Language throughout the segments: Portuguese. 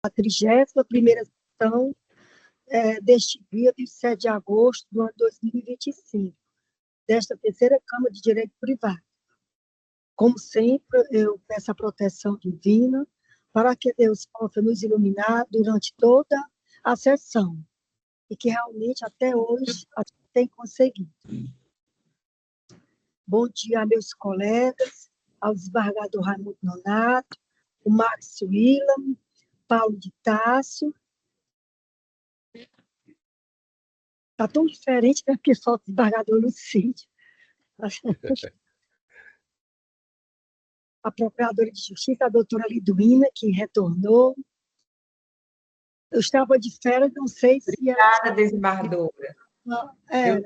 a 31ª sessão deste dia, 27 de agosto do ano 2025, desta terceira Câmara de Direito Privado. Como sempre, eu peço a proteção divina para que Deus possa nos iluminar durante toda a sessão e que realmente até hoje a gente tem conseguido. Bom dia, meus colegas, ao desembargador Raimundo Nonato, o Max Willam, Paulo de Tássio. Está tão diferente, né, porque só o desembargador Lucídio. A Procuradora de Justiça, a doutora Liduína, que retornou. Eu estava de férias, não sei se... Obrigada, desembargadora. Era.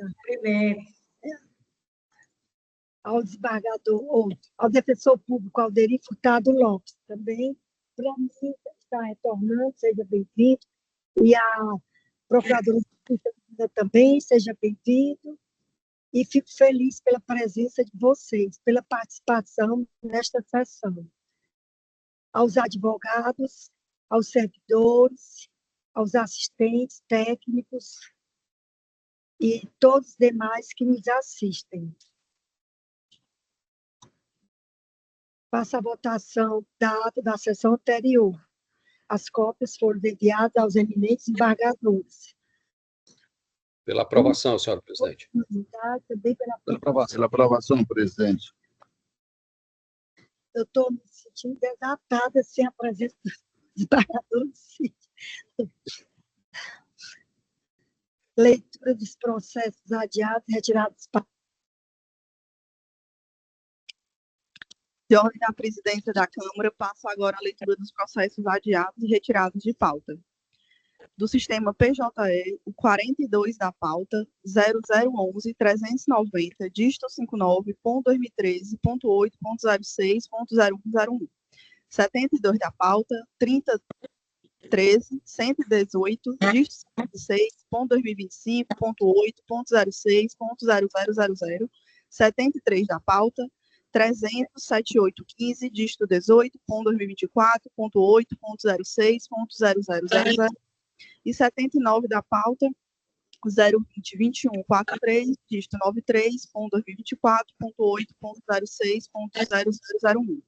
Ao desembargador, ao defensor público Alderi Furtado Lopes, também, para mim, está retornando, seja bem-vindo. E a Procuradora de Justiça também, seja bem-vindo. E fico feliz pela presença de vocês, pela participação nesta sessão. Aos advogados, aos servidores, aos assistentes técnicos e todos os demais que nos assistem. Faço a votação da ata da sessão anterior. As cópias foram enviadas aos eminentes embargadores. Pela aprovação, senhora presidente. Também Pela aprovação, presidente. Eu estou me sentindo desatada sem a presença dos embargadores. Leitura dos processos adiados e retirados para... De ordem da presidência da Câmara, passo agora a leitura dos processos adiados e retirados de pauta. Do sistema PJE, o 42 da pauta, 0011-390, dígito 59.2013.8.06.0101. 72 da pauta, 3013-118, dígito 56.2025.8.06.0000. 73 da pauta, 300-7815, dígito 18.2024.8.06.0000. E 79 da pauta, 020-2143, dígito 93.2024.8.06.0001.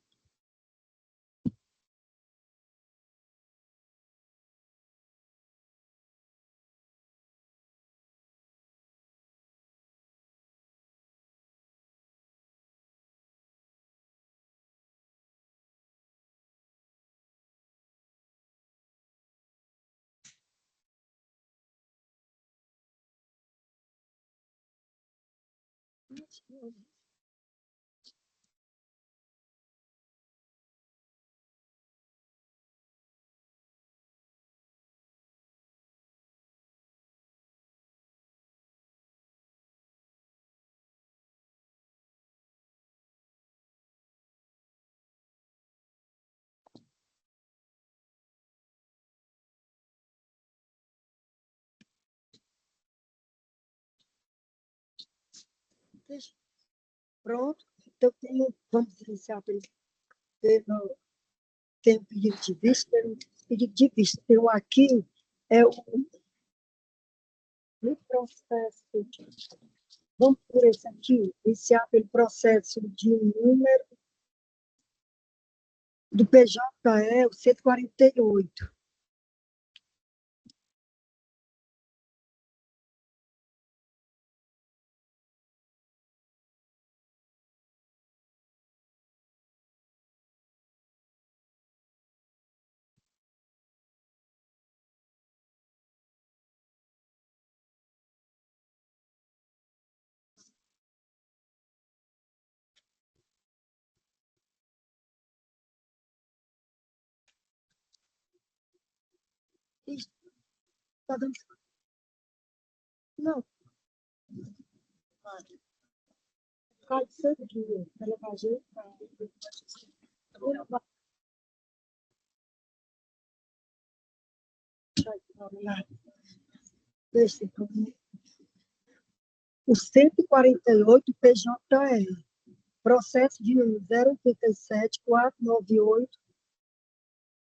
Pronto. Então, vamos iniciar pelo pedido de vista. Tenho aqui no processo. Vamos por esse aqui, iniciar pelo processo de número do PJE, o 148. Está dando... Não. Pode ser que para levar a gente o 148 PJE, processo de número 087-498,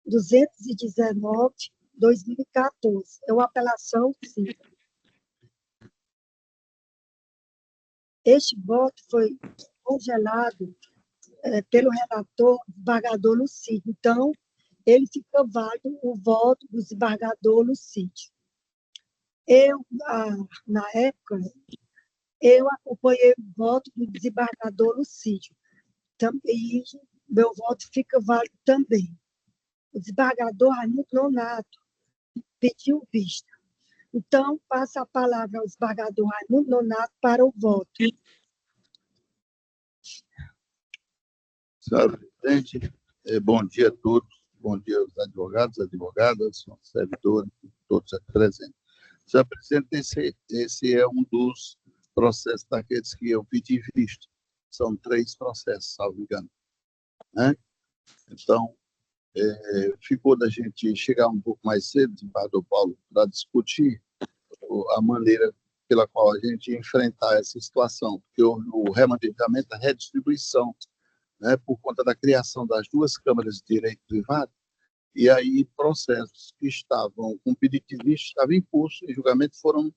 219/2014. É uma apelação, sim. Este voto foi congelado pelo relator, desembargador Lucídio. Então, ele fica válido o voto do desembargador Lucídio. Na época, eu acompanhei o voto do desembargador Lucídio. E meu voto fica válido também. O desembargador Raimundo Nonato pediu vista. Então, passa a palavra ao desembargador Raimundo Nonato para o voto. Senhora presidente, bom dia a todos. Bom dia aos advogados, advogadas, servidores, todos aqui presentes. Senhora presidente, esse é um dos processos daqueles que eu pedi vista. São 3 processos, salvo engano. Né? Então, ficou da gente chegar um pouco mais cedo, desembargador Paulo, para discutir a maneira pela qual a gente ia enfrentar essa situação, porque o remanejamento, a redistribuição, né, por conta da criação das 2 câmaras de direito privado, e aí processos que estavam com pedido de vista estavam em curso e julgamento foram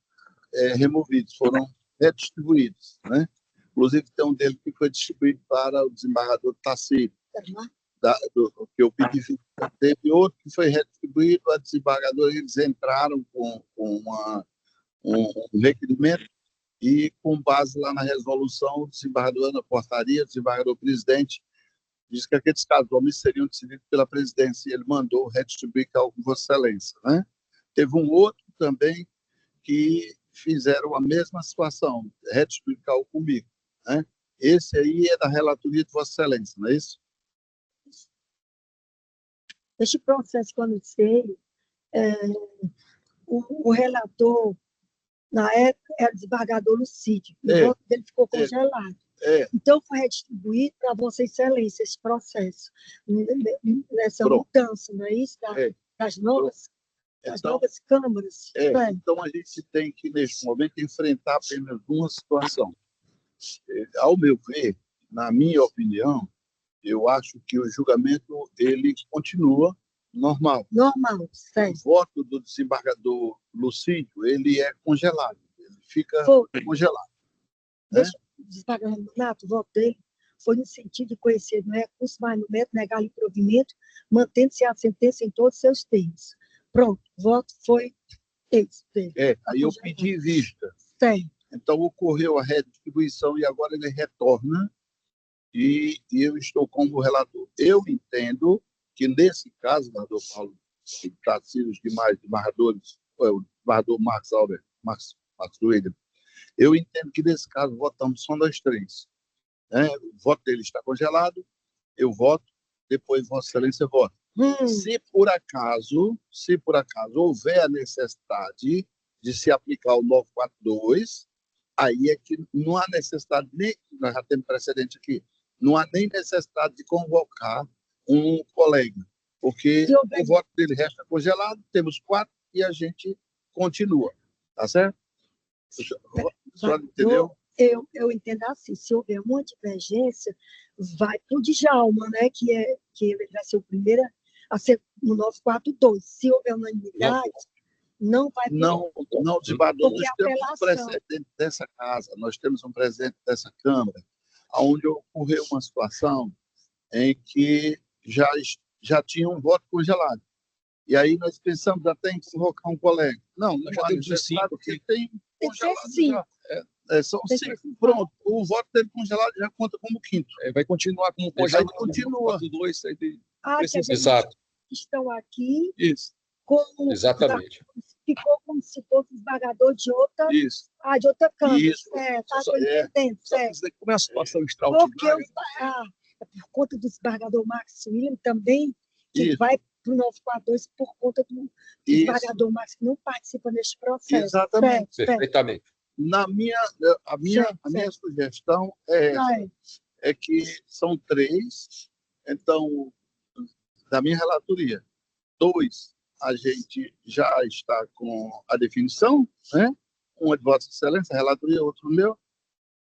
removidos, foram redistribuídos. Né? Inclusive, tem um dele que foi distribuído para o desembargador Tassilo, que eu pedi vista. Teve outro que foi redistribuído a desembargador, eles entraram com um requerimento e, com base lá na resolução, o desembargador na portaria, o desembargador presidente, disse que aqueles casos homens seriam decididos pela presidência e ele mandou redistribuir com Vossa Excelência. Né? Teve um outro também que fizeram a mesma situação, redistribuir comigo. Né? Esse aí é da relatoria de Vossa Excelência, não é isso? Este processo, quando sei, o relator, na época, era o desembargador Lucídio. O voto dele ficou congelado. Então, foi redistribuído para Vossa Excelência esse processo, nessa mudança, não é isso? Das novas câmaras. Então, a gente tem que, neste momento, enfrentar apenas uma situação. Ao meu ver, na minha opinião, eu acho que o julgamento ele continua normal. Normal, certo. O voto do desembargador Lucídio, ele é congelado, ele fica congelado. Deixa o desembargador Nonato, o voto dele foi no sentido de conhecer no recurso mais no método, negar-lhe provimento, mantendo-se a sentença em todos os seus termos. Pronto, o voto foi esse. Aí eu pedi vista. Certo. Então, ocorreu a redistribuição e agora ele retorna e eu estou como relator. Eu entendo que, nesse caso, o desembargador Paulo Tassilo, os demais desembargadores, o desembargador Marcos Duílio, eu entendo que, nesse caso, votamos só nós 3. Né? O voto dele está congelado, eu voto, depois Vossa Excelência vota. Se por acaso houver a necessidade de se aplicar o 942, aí é que não há necessidade nem, nós já temos precedente aqui, não há nem necessidade de convocar um colega, porque o voto dele resta congelado, temos 4 e a gente continua. Tá certo? A senhora entendeu? Eu entendo assim, se houver uma divergência, vai para o Djalma, né, que ele vai ser o primeiro a ser no 942. Se houver unanimidade, não vai para Não, desembargador, nós temos um precedente dessa casa, nós temos um precedente dessa Câmara, onde ocorreu uma situação em que já tinha um voto congelado. E aí nós pensamos até em convocar um colega. Não há necessidade, porque tem congelado. São 5. Pronto, o voto dele congelado já conta como 5º. Vai continuar como congelado. Continua. 2, Exato. Estão aqui. Isso. Exatamente. Ficou como se fosse o desembargador de outra, de outra Câmara. Isso. Estou entendendo. Como é uma situação extraordinária. Por conta do desembargador Marcos William também, que vai para o 942 por conta do desembargador Marcos, que não participa neste processo. Exatamente. Perfeitamente. A minha sugestão é que são 3, então, da minha relatoria, 2, a gente já está com a definição, né? Um é de Vossa Excelência, a relatoria, outro meu.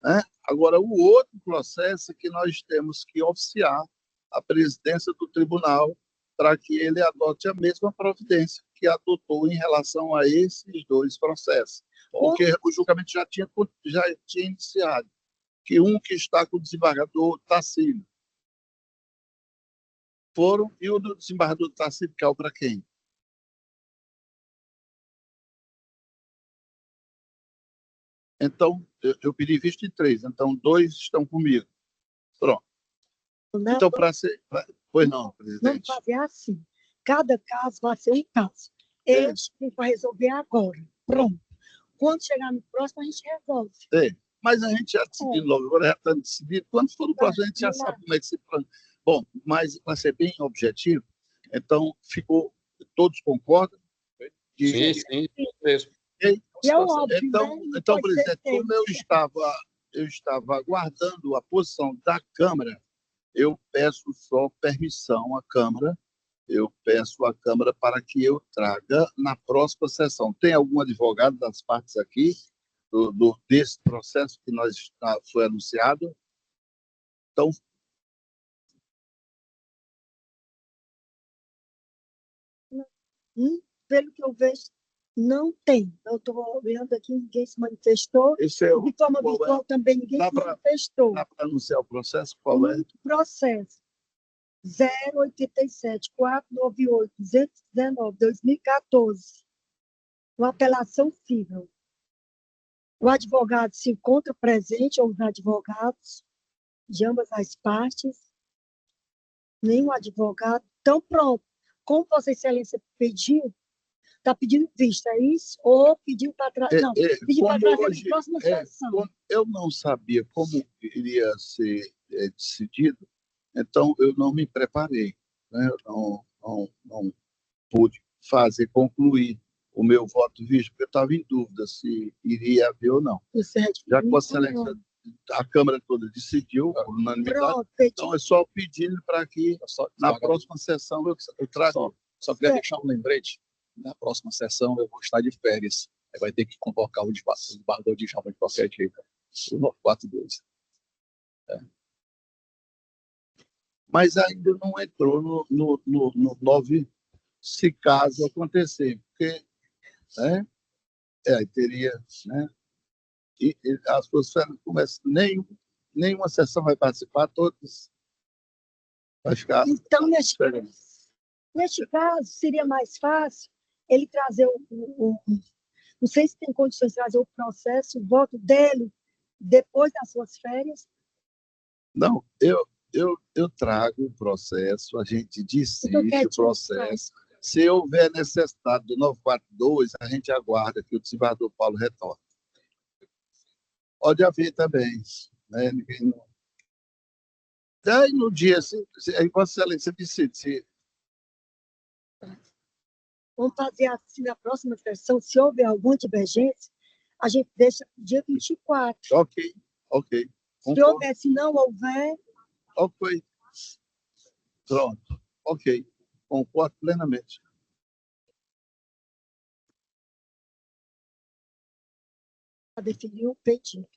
Né? Agora, o outro processo é que nós temos que oficiar a presidência do tribunal para que ele adote a mesma providência que adotou em relação a esses dois processos. Porque o julgamento já tinha iniciado, que um que está com o desembargador Tarcísio foram, e o do desembargador Tarcísio caiu para quem? Então, eu pedi vista de 3, então 2 estão comigo. Pronto. Não, Então, para ser... Pois não, não presidente. fazer assim. Cada caso vai ser um caso. Este tem para resolver agora. Pronto. Quando chegar no próximo, a gente resolve. Mas a gente já decidiu logo, agora já está decidido. Quando for no próximo, a gente já sabe como é que se plana. Bom, mas para ser bem objetivo, então, todos concordam? Sim, mesmo. E é óbvio, Então, presidente, como eu estava aguardando a posição da Câmara, eu peço só permissão à Câmara, para que eu traga na próxima sessão. Tem algum advogado das partes aqui, desse processo que foi anunciado? Então, pelo que eu vejo, não tem. Eu estou vendo aqui, ninguém se manifestou. esse é De forma virtual também ninguém se manifestou. Dá para anunciar o processo? Qual é? Processo 087-498-219-2014. Uma apelação civil. O advogado se encontra presente, ou os advogados de ambas as partes. Nenhum advogado. Então, pronto. Como Vossa Excelência pediu, está pedindo vista, é isso? Ou pediu para trazer? Não, pediu para trazer na próxima sessão. Eu não sabia como iria ser decidido, então eu não me preparei, né? Eu não pude concluir o meu voto visto, porque eu estava em dúvida se iria haver ou não. Já que Vossa Excelência, a Câmara toda decidiu, por unanimidade, então é só pedindo para que na próxima sessão eu traga. Só queria deixar um lembrete. Na próxima sessão eu vou estar de férias. Aí vai ter que convocar o desembargador de Djalma de qualquer jeito. O 942. Mas ainda não entrou no 9, se caso acontecer, porque aí teria, né? E as pessoas começam, nenhuma sessão vai participar, todas vai ficar. Então, neste caso, seria mais fácil ele trazer não sei se tem condições de trazer o processo, o voto dele depois das suas férias. Não, eu trago o processo, a gente decide o processo. Se houver necessidade do 942, a gente aguarda que o desembargador Paulo retorne. Pode haver também, né? Ninguém não... Daí no dia, aí Vossa Excelência decide. Vamos fazer assim na próxima sessão, se houver alguma divergência, a gente deixa dia 24. Ok. Se houver, se não houver... Ok. Pronto. Ok. Concordo plenamente. Para definir o pedido.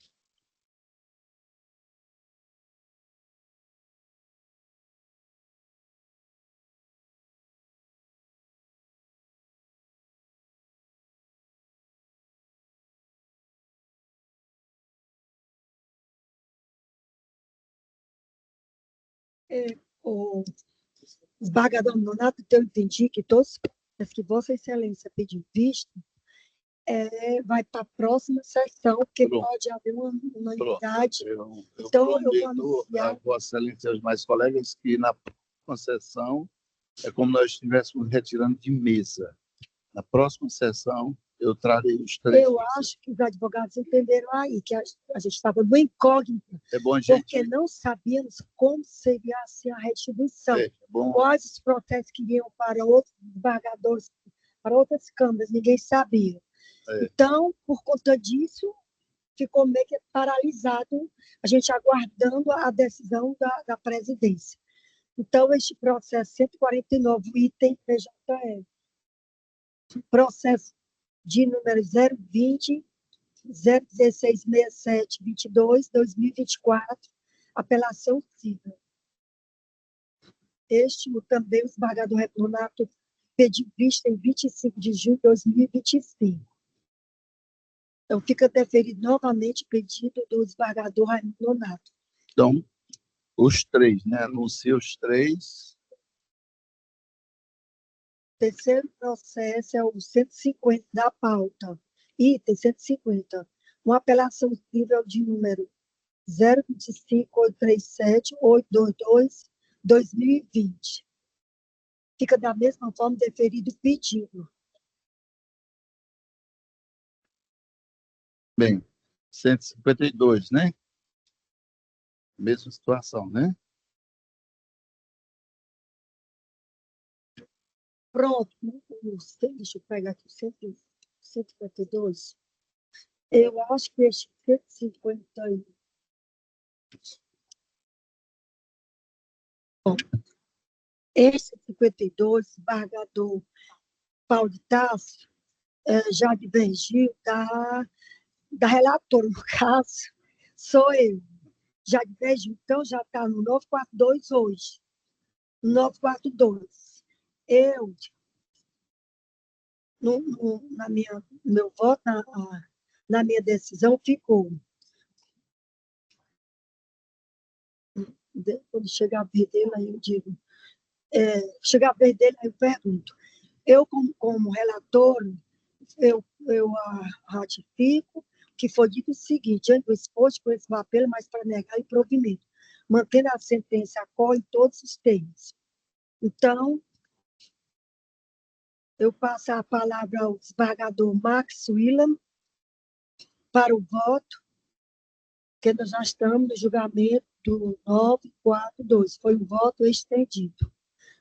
O desembargador Nonato, eu entendi que todos os que Vossa Excelência pediu visto, vai para a próxima sessão, porque pode haver uma unanimidade. Então, eu vou anunciar a Vossa Excelência e aos mais colegas que na próxima sessão é como nós estivéssemos retirando de mesa. Na próxima sessão, eu trarei os 3. Eu acho que os advogados entenderam aí, que a gente estava no incógnito, porque não sabíamos como seria assim a retribuição. Quais os processos que iriam para outros desembargadores, para outras câmaras, ninguém sabia. Então, por conta disso, ficou meio que paralisado, a gente aguardando a decisão da presidência. Então, este processo 149, item PJE, processo de número 020 01667 22 2024, apelação civil. Este também o desembargador Nonato pediu vista em 25 de junho de 2025. Então, fica deferido novamente o pedido do desembargador Raimundo Nonato. Então, os três, né? Anuncia os três. O terceiro processo é o 150 da pauta. Item 150. Uma apelação civil de número 025-837-822-2020. Fica da mesma forma deferido o pedido. Bem, 152, né? Mesma situação, né? Pronto. Deixa eu pegar aqui o 152. Eu acho que este 150. Bom, este 52, desembargador Paulo de Tarso, já divergiu da relatora, no caso, sou eu. Já divergiu, então já está no 942 hoje. 942. Eu, no meu voto, na minha decisão, ficou. Quando chegar a ver dele, aí eu digo. Chegar a ver dele, aí eu pergunto. Eu, como relator, eu ratifico que foi dito o seguinte: diante do exposto por esse apelo, mas para negar o provimento, mantendo a sentença acorre em todos os termos. Então, eu passo a palavra ao desembargador Max Willam para o voto, que nós já estamos no julgamento do 942. Foi um voto estendido.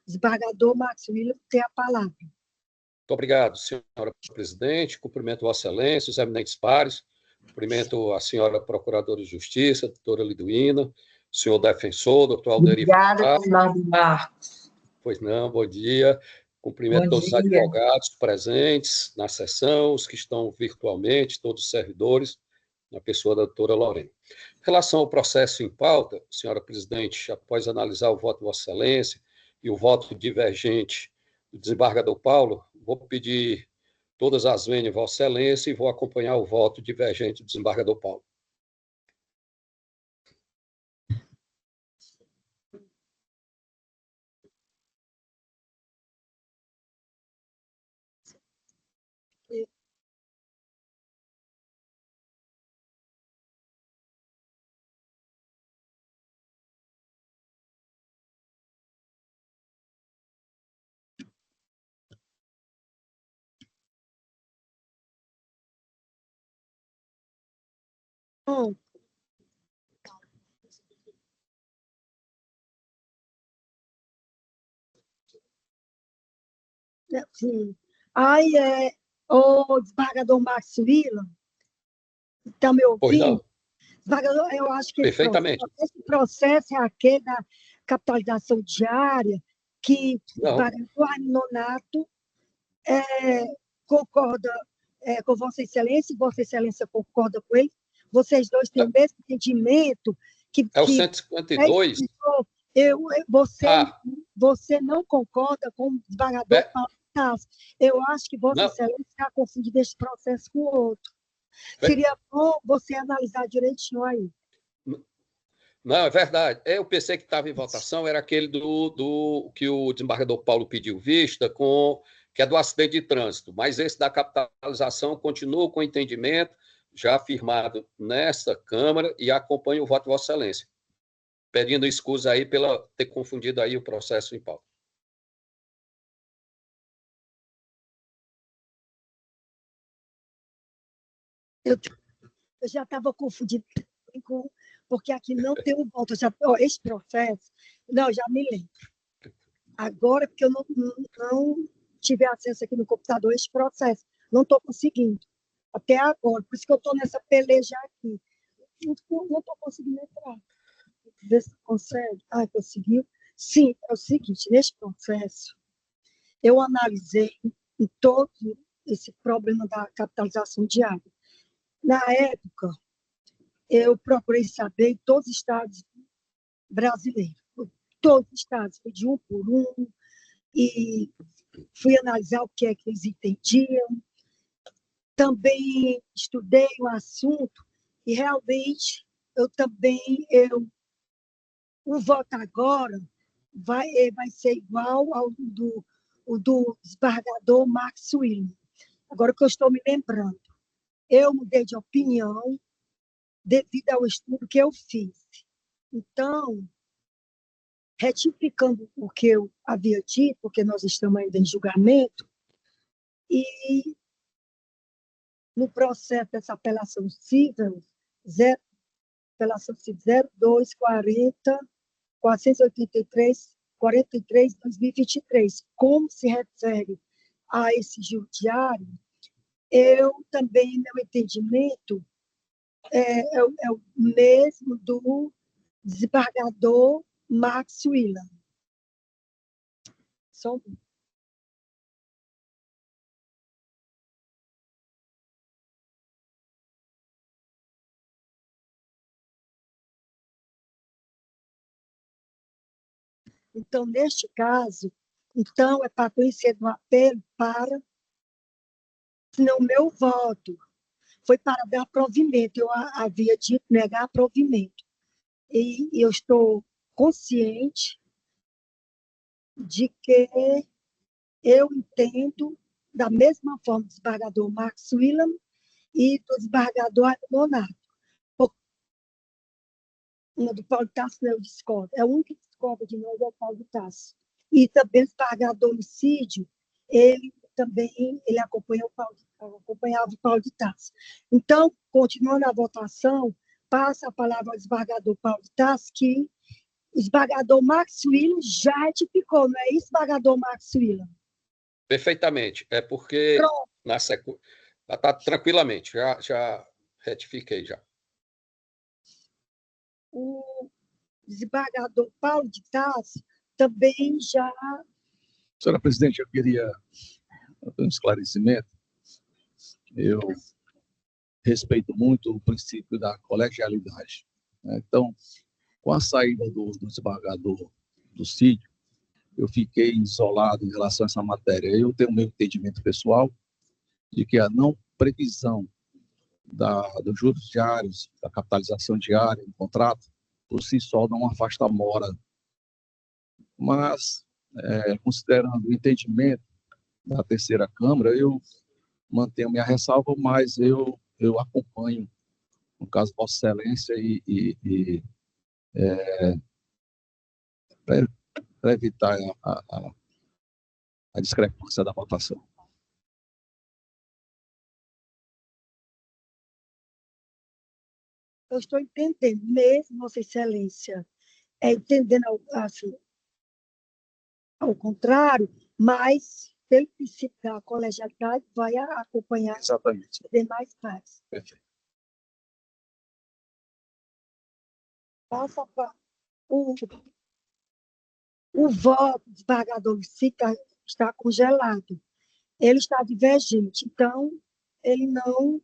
Desembargador Max Willam tem a palavra. Muito obrigado, senhora presidente. Cumprimento Vossa Excelência, os eminentes pares. Cumprimento a senhora procuradora de Justiça, doutora Liduína, o senhor defensor, doutor Alderi. Obrigada, Leonardo Marcos. Pois não, bom dia. Cumprimento todos os advogados presentes na sessão, os que estão virtualmente, todos os servidores, na pessoa da doutora Lorena. Em relação ao processo em pauta, senhora presidente, após analisar o voto de Vossa Excelência e o voto divergente do desembargador Paulo, vou pedir todas as vênias, Vossa Excelência, e vou acompanhar o voto divergente do desembargador Paulo. Bom, sim. Aí, o desembargador Max Willam, está me Pois não, ouvindo? Desembargador, eu acho que perfeitamente. esse processo é aquele da capitalização diária, que o Não, desembargador Nonato concorda com Vossa Excelência, e Vossa Excelência concorda com ele. Vocês dois têm o mesmo entendimento que é o 152. Você não concorda com o desembargador Paulo Tarso. Eu acho que Vossa Excelência está confundindo este processo com o outro. Seria bom você analisar direitinho aí. Não, é verdade. Eu pensei que estava em votação, era aquele do que o desembargador Paulo pediu vista, que é do acidente de trânsito, mas esse da capitalização continua com o entendimento já afirmado nesta Câmara e acompanha o voto de Vossa Excelência, pedindo excusa aí pela ter confundido aí o processo em pauta. Eu já estava confundindo porque aqui não tem um voto. Esse processo, não, já me lembro. Agora, porque eu não tive acesso aqui no computador a esse processo. Não estou conseguindo. Até agora. Por isso que eu estou nessa peleja aqui. Não estou conseguindo entrar. Vê se consegue. Ah, conseguiu? Sim, é o seguinte, nesse processo, eu analisei em todo esse problema da capitalização diária. Na época, eu procurei saber em todos os estados brasileiros. todos os casos, fui de um por um, e fui analisar o que é que eles entendiam. Também estudei o assunto e realmente o voto agora vai ser igual ao do desembargador Max William. Agora que eu estou me lembrando, eu mudei de opinião devido ao estudo que eu fiz. Então, retificando o que eu havia dito, porque nós estamos ainda em julgamento, e no processo dessa apelação civil, apelação civil 0240 483 43 2023, como se refere a esse judiciário, eu também, meu entendimento, é o mesmo do desembargador Max William. Só um. Então, neste caso, então, é para conhecer do apelo para, senão o meu voto foi para dar provimento. Eu havia dito negar provimento. E eu estou consciente de que eu entendo da mesma forma do desembargador Max William e do desembargador Monato. Uma do Paulo Tasso eu discordo. É o único que discorda de nós é o Paulo Tasso. E também o desembargador homicídio, ele acompanhava o Paulo de Tasso. Então, continuando a votação, passa a palavra ao desembargador Paulo de Tasso, que o desembargador Max William já retificou, não é isso, desembargador Max William? Perfeitamente. É porque Pronto. na sequência. Tá tranquilamente, já retifiquei já. O desembargador Paulo de Tasso também já. Senhora presidente, eu queria um esclarecimento. Eu respeito muito o princípio da colegialidade, né? Então, com a saída do desembargador do sítio, eu fiquei isolado em relação a essa matéria. Eu tenho meu entendimento pessoal de que a não previsão dos juros diários, da capitalização diária do contrato, por si só não afasta a mora. Mas, considerando o entendimento da terceira Câmara, eu mantenho minha ressalva, mas eu acompanho, no caso, Vossa Excelência, para evitar a discrepância da votação. Eu estou entendendo, mesmo, Vossa Excelência, entendendo assim, ao contrário, mas, pelo princípio da colegialidade, vai acompanhar Exatamente. as demais partes. Perfeito. Passa para o voto do desembargador está congelado. Ele está divergente, então, ele não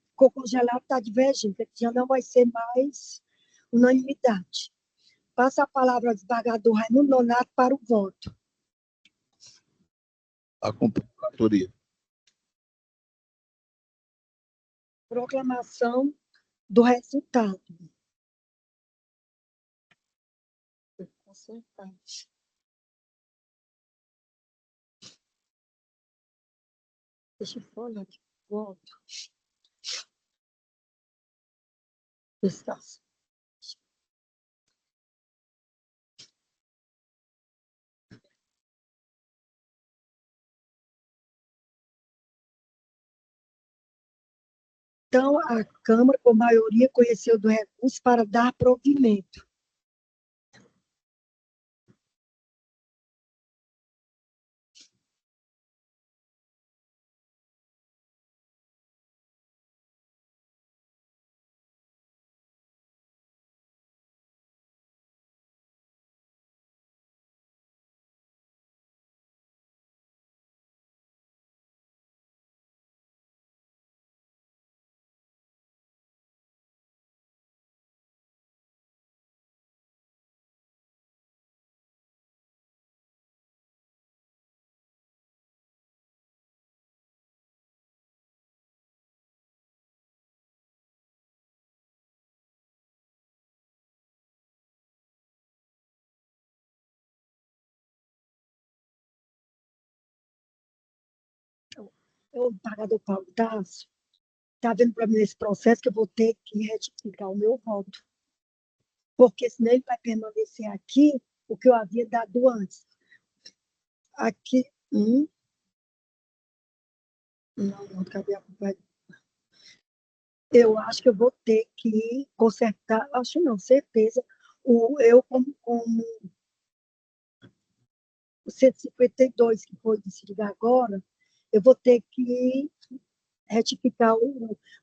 ficou congelado, está divergente, já não vai ser mais unanimidade. Passa a palavra ao desembargador Raimundo Nonato para o voto. A completoria. Proclamação do resultado. Deixa eu olhar aqui. Voto. Está. Então, a Câmara, por maioria, conheceu do recurso para dar provimento. o desembargador Paulo Tasso está vendo para mim nesse processo que eu vou ter que retificar o meu voto, porque senão ele vai permanecer aqui o que eu havia dado antes. Aqui, não, cadê a culpa? Eu acho que eu vou ter que consertar, acho não, certeza, eu como o 152 que foi decidido agora, eu vou ter que retificar,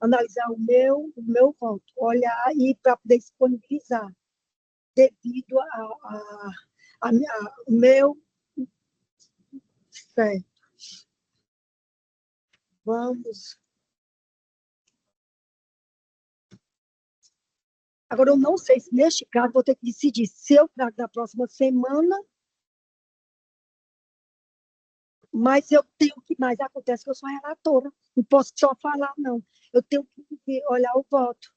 analisar o meu voto, olhar e para poder disponibilizar, devido ao meu certo. Vamos. Agora, eu não sei se neste caso vou ter que decidir se eu trago da próxima semana, mas eu tenho que, mas acontece que eu sou relatora, não posso só falar, não. Eu tenho que olhar o voto.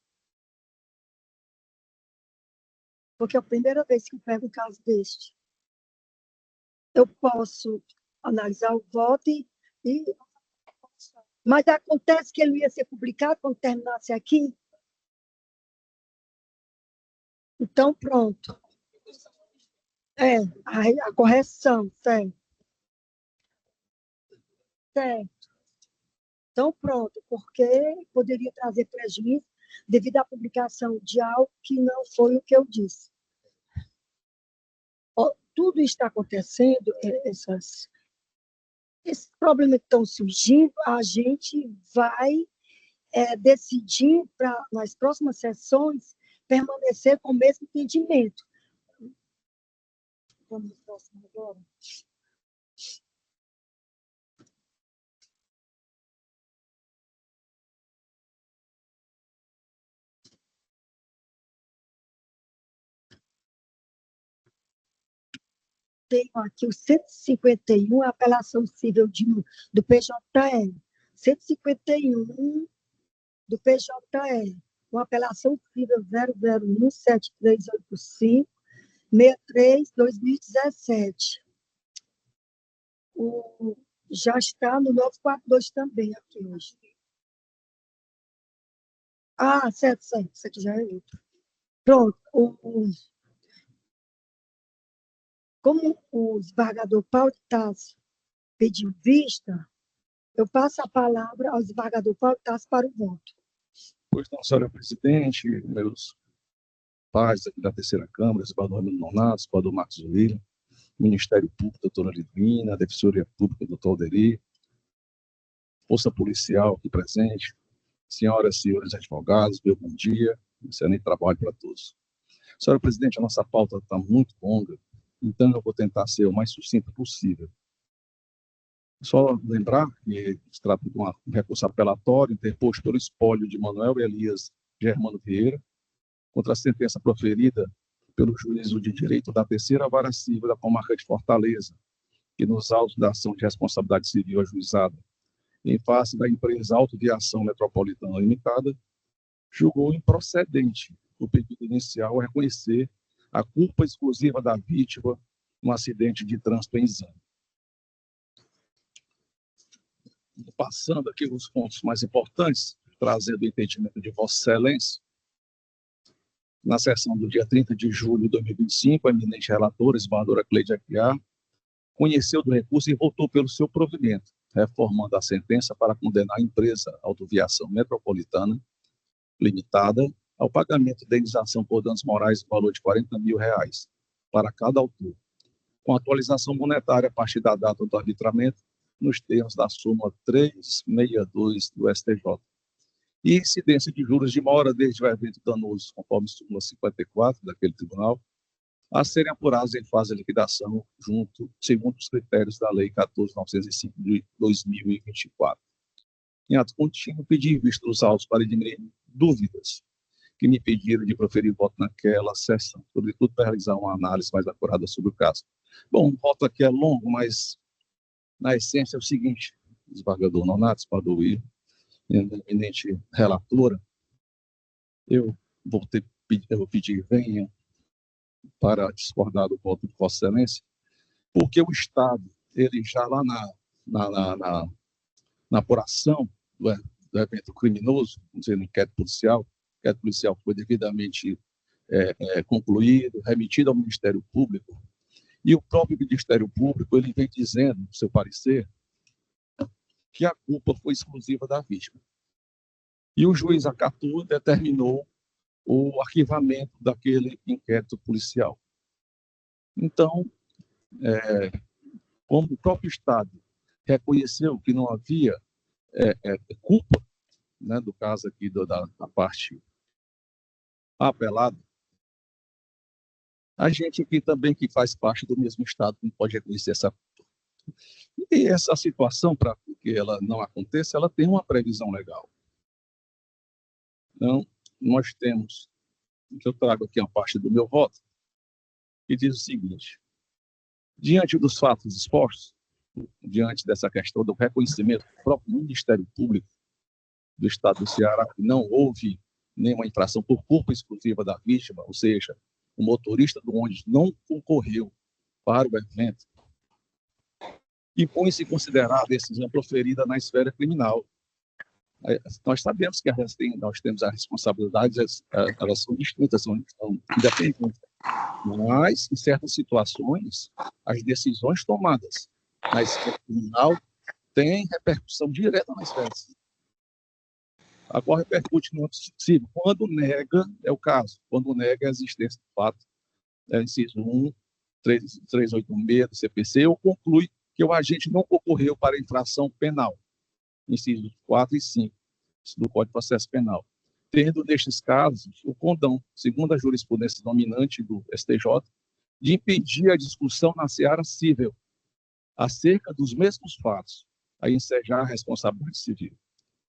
Porque é a primeira vez que eu pego um caso deste. Eu posso analisar o voto mas acontece que ele ia ser publicado quando terminasse aqui. Então, pronto. A correção, certo. Certo. Então, pronto, porque poderia trazer prejuízo devido à publicação de algo que não foi o que eu disse. Tudo está acontecendo, esses problemas que estão surgindo, a gente vai decidir para, nas próximas sessões, permanecer com o mesmo entendimento. Vamos para o próximo agora. Tenho aqui o 151, a apelação civil do PJE. 151 do PJE, uma apelação civil 0017385 63/2017. Já está no 942 também aqui hoje. Certo, isso aqui já é outro. Pronto. Como o desembargador Paulo Tasso pediu vista, eu passo a palavra ao desembargador Paulo Tasso para o voto. Pois não, senhora presidente, meus pais aqui da terceira Câmara, desembargador Ramiro Nonato, desembargador Marcos William, Ministério Público, doutora Lidwina, Defensoria Pública, doutor Alderi, Força Policial aqui presente, senhoras e senhores advogados, meu bom dia, excelente trabalho para todos. Senhora presidente, a nossa pauta está muito longa, então eu vou tentar ser o mais sucinto possível. Só lembrar que se trata de um recurso apelatório interposto pelo espólio de Manuel Elias Germano Vieira contra a sentença proferida pelo juízo de direito da terceira vara civil da comarca de Fortaleza, que nos autos da ação de responsabilidade civil ajuizada em face da empresa Autoviação Metropolitana Limitada, julgou improcedente o pedido inicial a reconhecer a culpa exclusiva da vítima no acidente de trânsito em Exame. Passando aqui os pontos mais importantes, trazendo o entendimento de Vossa Excelência, na sessão do dia 30 de julho de 2025, a eminente relatora, desembargadora Cleide Aguiar, conheceu do recurso e votou pelo seu provimento, reformando a sentença para condenar a empresa Autoviação Metropolitana Limitada ao pagamento de indenização por danos morais no valor de R$40 mil para cada autor, com atualização monetária a partir da data do arbitramento, nos termos da súmula 362 do STJ. E incidência de juros de mora desde o evento danoso, conforme súmula 54 daquele tribunal, a serem apurados em fase de liquidação, segundo os critérios da Lei 14.905 de 2024. Em ato contínuo, pedi vista dos autos para diminuir dúvidas que me pediram de proferir voto naquela sessão, sobretudo para realizar uma análise mais acurada sobre o caso. Bom, o voto aqui é longo, mas na essência é o seguinte, desembargador Nonato, desembargador Will, eminente relatora, eu vou pedir venham para discordar do voto de Vossa Excelência, porque o Estado, ele já lá na apuração do evento criminoso, vamos dizer, no inquérito policial. O inquérito policial foi devidamente concluído, remetido ao Ministério Público, e o próprio Ministério Público ele vem dizendo, no seu parecer, que a culpa foi exclusiva da vítima. E o juiz acatou e determinou o arquivamento daquele inquérito policial. Então, como o próprio Estado reconheceu que não havia culpa, né, do caso aqui da parte apelada, a gente aqui também, que faz parte do mesmo Estado, não pode reconhecer essa culpa. E essa situação, para que ela não aconteça, ela tem uma previsão legal. Então, nós temos, eu trago aqui uma parte do meu voto, que diz o seguinte: diante dos fatos expostos, diante dessa questão do reconhecimento do próprio Ministério Público do Estado do Ceará, que não houve nenhuma infração por culpa exclusiva da vítima, ou seja, o motorista do ônibus não concorreu para o evento, e põe-se em considerar a decisão proferida na esfera criminal. Nós sabemos que nós temos as responsabilidades, elas são distintas, são independentes, mas, em certas situações, as decisões tomadas na esfera criminal têm repercussão direta na esfera civil. Agora, repercute no âmbito civil. Quando nega, é o caso, quando nega a existência do fato, inciso 1, 386 do CPC, ou conclui que o agente não concorreu para a infração penal, incisos 4 e 5 do Código de Processo Penal, tendo, nestes casos, o condão, segundo a jurisprudência dominante do STJ, de impedir a discussão na seara civil acerca dos mesmos fatos, a ensejar a responsabilidade civil.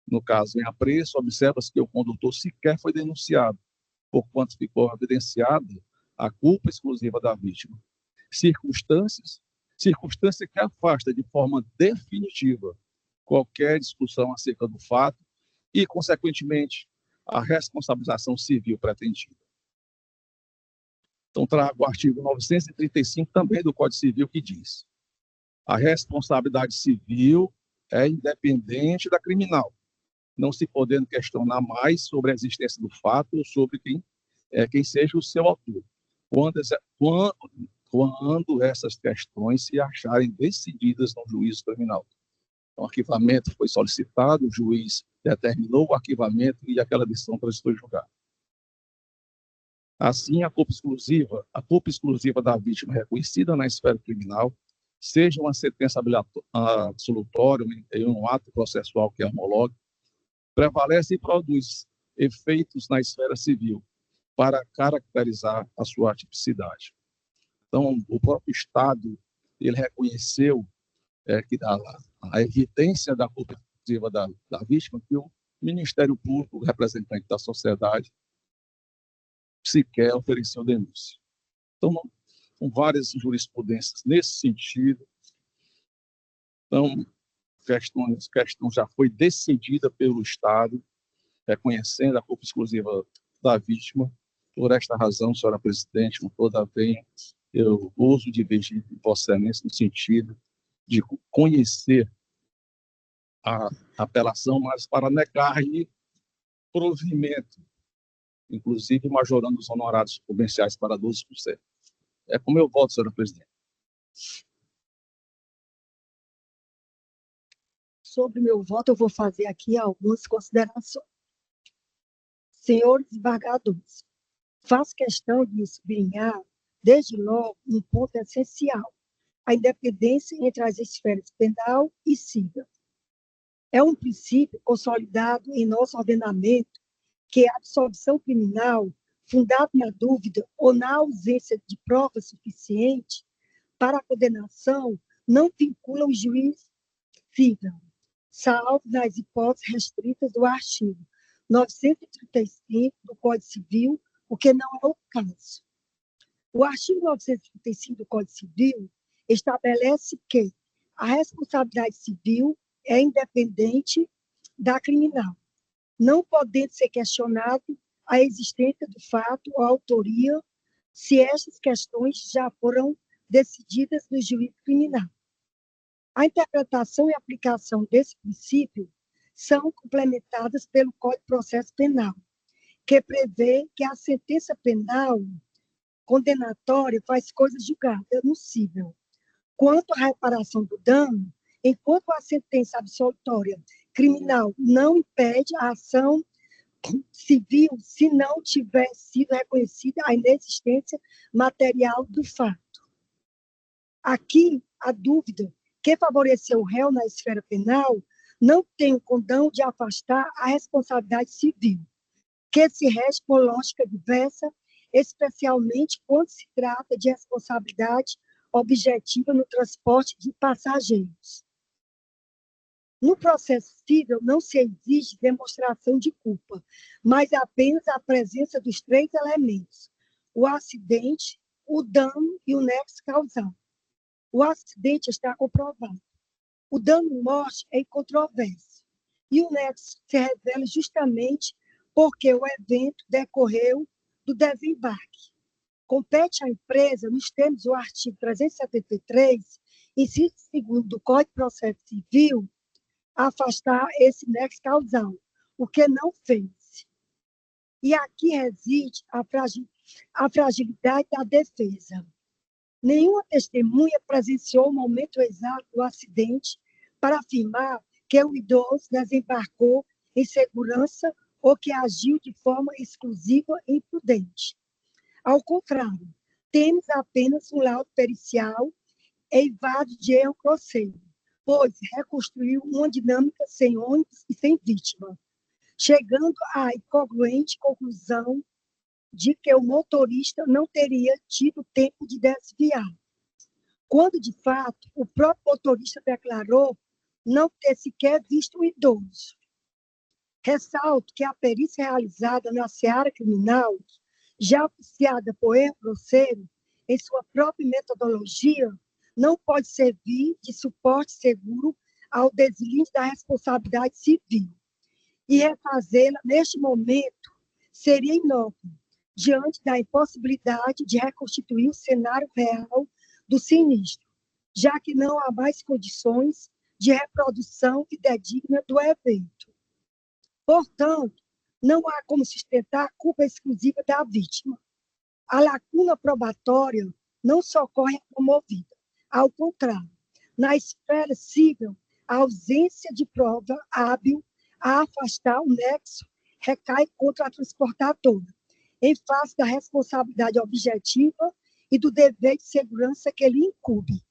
No caso em apreço, observa-se que o condutor sequer foi denunciado, porquanto ficou evidenciada a culpa exclusiva da vítima. Circunstância que afasta de forma definitiva qualquer discussão acerca do fato e, consequentemente, a responsabilização civil pretendida. Então, trago o artigo 935 também do Código Civil, que diz: a responsabilidade civil é independente da criminal, não se podendo questionar mais sobre a existência do fato ou sobre quem seja o seu autor, quando essas questões se acharem decididas no juízo criminal. Então, o arquivamento foi solicitado, o juiz determinou o arquivamento e aquela decisão transitou em julgado. Assim, a culpa exclusiva da vítima reconhecida na esfera criminal, seja uma sentença absolutória em um ato processual que homologue, prevalece e produz efeitos na esfera civil para caracterizar a sua atipicidade. Então, o próprio Estado ele reconheceu que a evidência da culpa exclusiva da vítima, que o Ministério Público, o representante da sociedade, sequer ofereceu denúncia. Então, são várias jurisprudências nesse sentido. Então, questão já foi decidida pelo Estado, reconhecendo a culpa exclusiva da vítima. Por esta razão, senhora presidente, com toda a venha, eu uso de divergir de Vossa Excelência no sentido de conhecer a apelação, mas para negar-lhe provimento, inclusive majorando os honorários comerciais para 12%. É como eu voto, senhora presidente. Sobre meu voto, eu vou fazer aqui algumas considerações. Senhores desembargadores, faço questão de sublinhar, desde logo, um ponto essencial: a independência entre as esferas penal e civil. É um princípio consolidado em nosso ordenamento que a absolvição criminal, fundada na dúvida ou na ausência de prova suficiente para a condenação, não vincula o juiz civil, salvo nas hipóteses restritas do artigo 935 do Código Civil, o que não é o caso. O artigo 935 do Código Civil estabelece que a responsabilidade civil é independente da criminal, não podendo ser questionado a existência do fato ou a autoria, se estas questões já foram decididas no juízo criminal. A interpretação e aplicação desse princípio são complementadas pelo Código de Processo Penal, que prevê que a sentença penal condenatória faz coisa julgada, admissível. Quanto à reparação do dano, enquanto a sentença absolutória criminal não impede a ação civil se não tiver sido reconhecida a inexistência material do fato. Aqui, a dúvida que favoreceu o réu na esfera penal não tem o condão de afastar a responsabilidade civil, que se rege por lógica diversa, especialmente quando se trata de responsabilidade objetiva no transporte de passageiros. No processo civil, não se exige demonstração de culpa, mas apenas a presença dos 3 elementos: o acidente, o dano e o nexo causal. O acidente está comprovado. O dano-morte é incontroverso. E o nexo se revela justamente porque o evento decorreu do desembarque. Compete à empresa, nos termos do artigo 373, inciso 2º do Código de Processo Civil, afastar esse nexo causal, o que não fez. E aqui reside a fragilidade da defesa. Nenhuma testemunha presenciou o momento exato do acidente para afirmar que o idoso desembarcou em segurança ou que agiu de forma exclusiva e imprudente. Ao contrário, temos apenas um laudo pericial eivado de erro grosseiro, pois reconstruiu uma dinâmica sem ônibus e sem vítima, chegando à incongruente conclusão de que o motorista não teria tido tempo de desviar, quando, de fato, o próprio motorista declarou não ter sequer visto o idoso. Ressalto que a perícia realizada na seara criminal, já oficiada por erro grosseiro, em sua própria metodologia, não pode servir de suporte seguro ao deslinde da responsabilidade civil. E refazê-la, neste momento, seria inócuo, diante da impossibilidade de reconstituir o cenário real do sinistro, já que não há mais condições de reprodução fidedigna do evento. Portanto, não há como sustentar a culpa exclusiva da vítima. A lacuna probatória não socorre a comovida. Ao contrário, na esfera civil, a ausência de prova hábil a afastar o nexo recai contra a transportadora, em face da responsabilidade objetiva e do dever de segurança que lhe incumbe.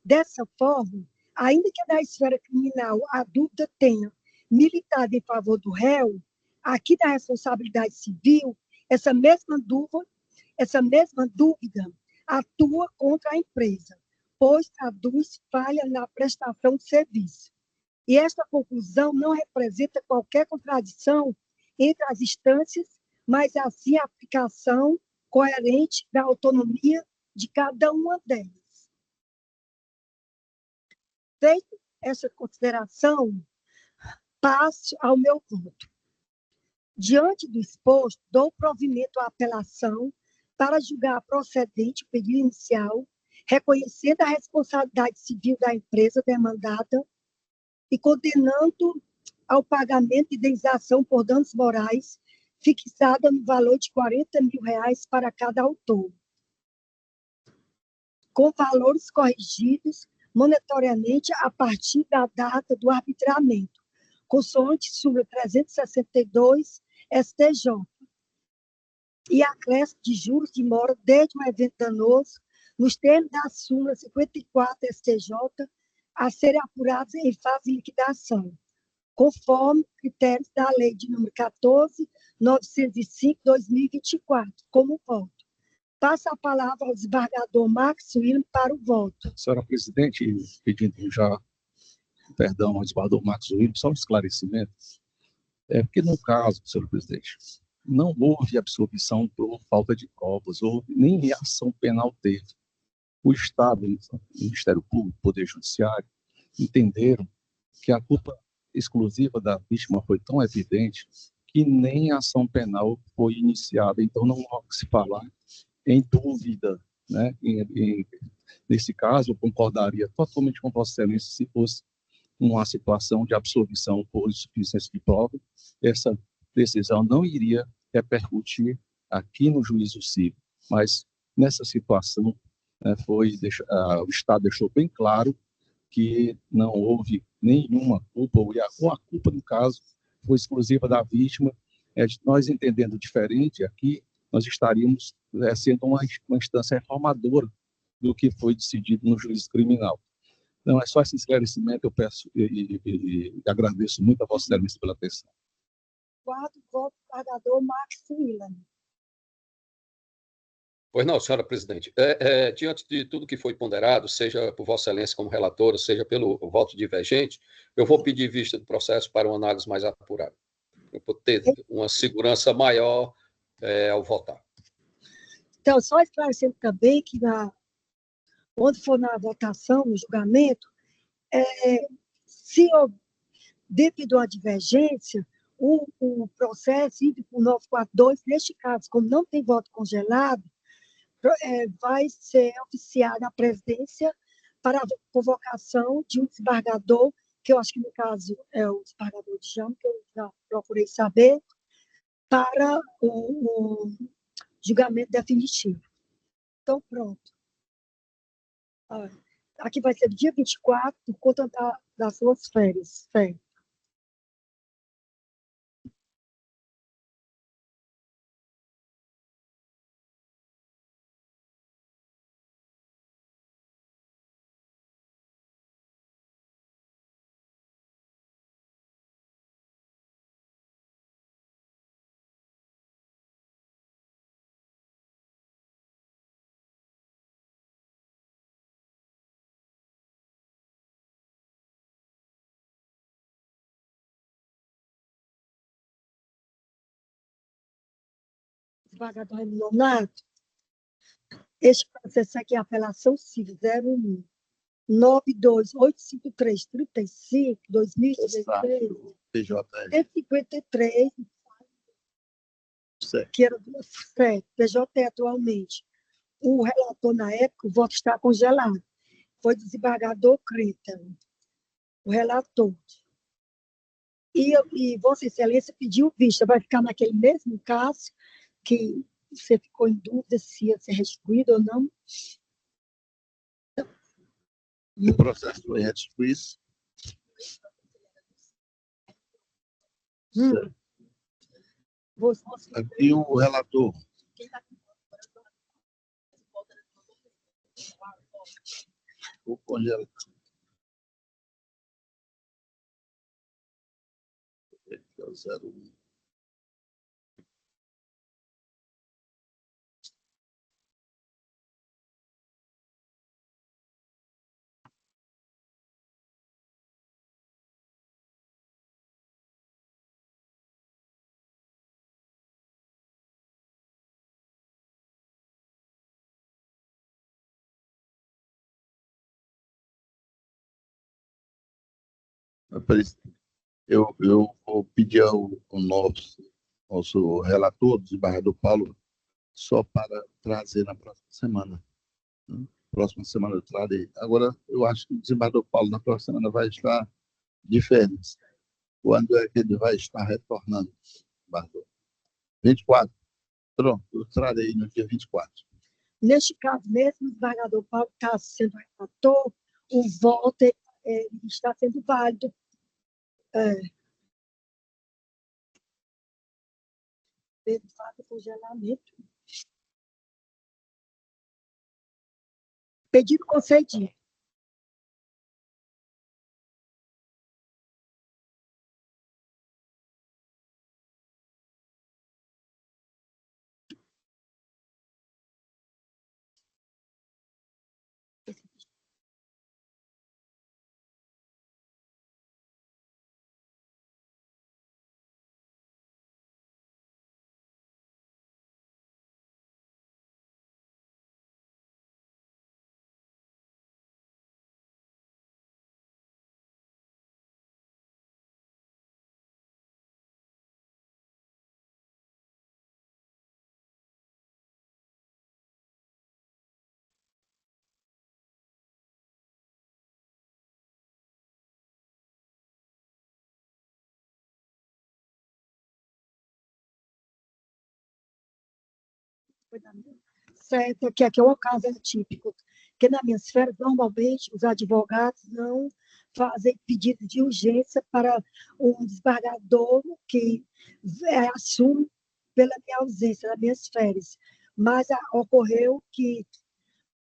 Dessa forma, ainda que na esfera criminal a dúvida tenha militado em favor do réu, aqui na responsabilidade civil, essa mesma dúvida atua contra a empresa, pois traduz falha na prestação de serviço. E esta conclusão não representa qualquer contradição entre as instâncias, mas assim a aplicação coerente da autonomia de cada uma delas. Feita essa consideração, passo ao meu voto. Diante do exposto, dou provimento à apelação para julgar procedente o pedido inicial, reconhecendo a responsabilidade civil da empresa demandada e condenando ao pagamento de indenização por danos morais fixada no valor de R$ 40.000 para cada autor, com valores corrigidos monetariamente a partir da data do arbitramento, consoante súmula 362 STJ, e acréscimo de juros de mora desde o evento danoso, nos termos da súmula 54 STJ, a serem apurados em fase de liquidação, conforme critérios da Lei de número 14.905/2024, como voto. Passo a palavra ao desembargador Marcos William para o voto. Senhora presidente, pedindo já perdão ao desembargador Marcos William, só um esclarecimento. Porque no caso, senhor presidente, não houve absolvição por falta de provas, nem reação penal teve. O Estado, o Ministério Público, o Poder Judiciário, entenderam que a culpa exclusiva da vítima foi tão evidente que nem a ação penal foi iniciada. Então, não há que se falar em dúvida, né, em Nesse caso, eu concordaria totalmente com Vossa Excelência se fosse uma situação de absolvição por insuficiência de prova. Essa decisão não iria repercutir aqui no juízo civil, mas nessa situação, o Estado deixou bem claro que não houve nenhuma culpa, ou a culpa, no caso, foi exclusiva da vítima. Nós entendendo diferente aqui, nós estaríamos sendo uma instância reformadora do que foi decidido no juízo criminal. Então, é só esse esclarecimento, eu peço e agradeço muito a Vossa Excelência pela atenção. 4 votos, pagador Max Willan. Pois não, senhora presidente. Diante de tudo que foi ponderado, seja por Vossa Excelência como relatora, seja pelo voto divergente, eu vou pedir vista do processo para uma análise mais apurada, para ter uma segurança maior ao votar. Então, só esclarecendo também que onde for na votação, no julgamento, se devido à divergência, o processo indo para o 942, neste caso, como não tem voto congelado, vai ser oficiada a presidência para a convocação de um desembargador, que eu acho que, no caso, é o desembargador de Jama, que eu já procurei saber, para o julgamento definitivo. Então, pronto. Aqui vai ser dia 24, por conta das suas férias. Desembargador Nonato, este processo aqui é a apelação civil 01 9285335 2016 PJR. 153, Certo. que era do PJT atualmente. O relator, na época, o voto está congelado. Foi o desembargador Critano, o relator. E Vossa Excelência pediu vista, vai ficar naquele mesmo caso que você ficou em dúvida se ia ser restituído ou não? O processo foi restituído. Certo. E o relator? O congelador. É o 01. Eu vou pedir ao nosso relator, o desembargador Paulo, só para trazer na próxima semana. Próxima semana eu trarei. Agora, eu acho que o desembargador Paulo na próxima semana vai estar diferente. Quando é que ele vai estar retornando, desembargador? 24? Pronto, eu trarei no dia 24. Neste caso, mesmo o desembargador Paulo está sendo relator, o voto está sendo válido. Teve fato de congelamento. Pedido concedido. certo, que aqui é um caso atípico, que na minha esfera, normalmente, os advogados não fazem pedido de urgência para um desembargador que assume pela minha ausência, nas minhas férias. Mas ocorreu que,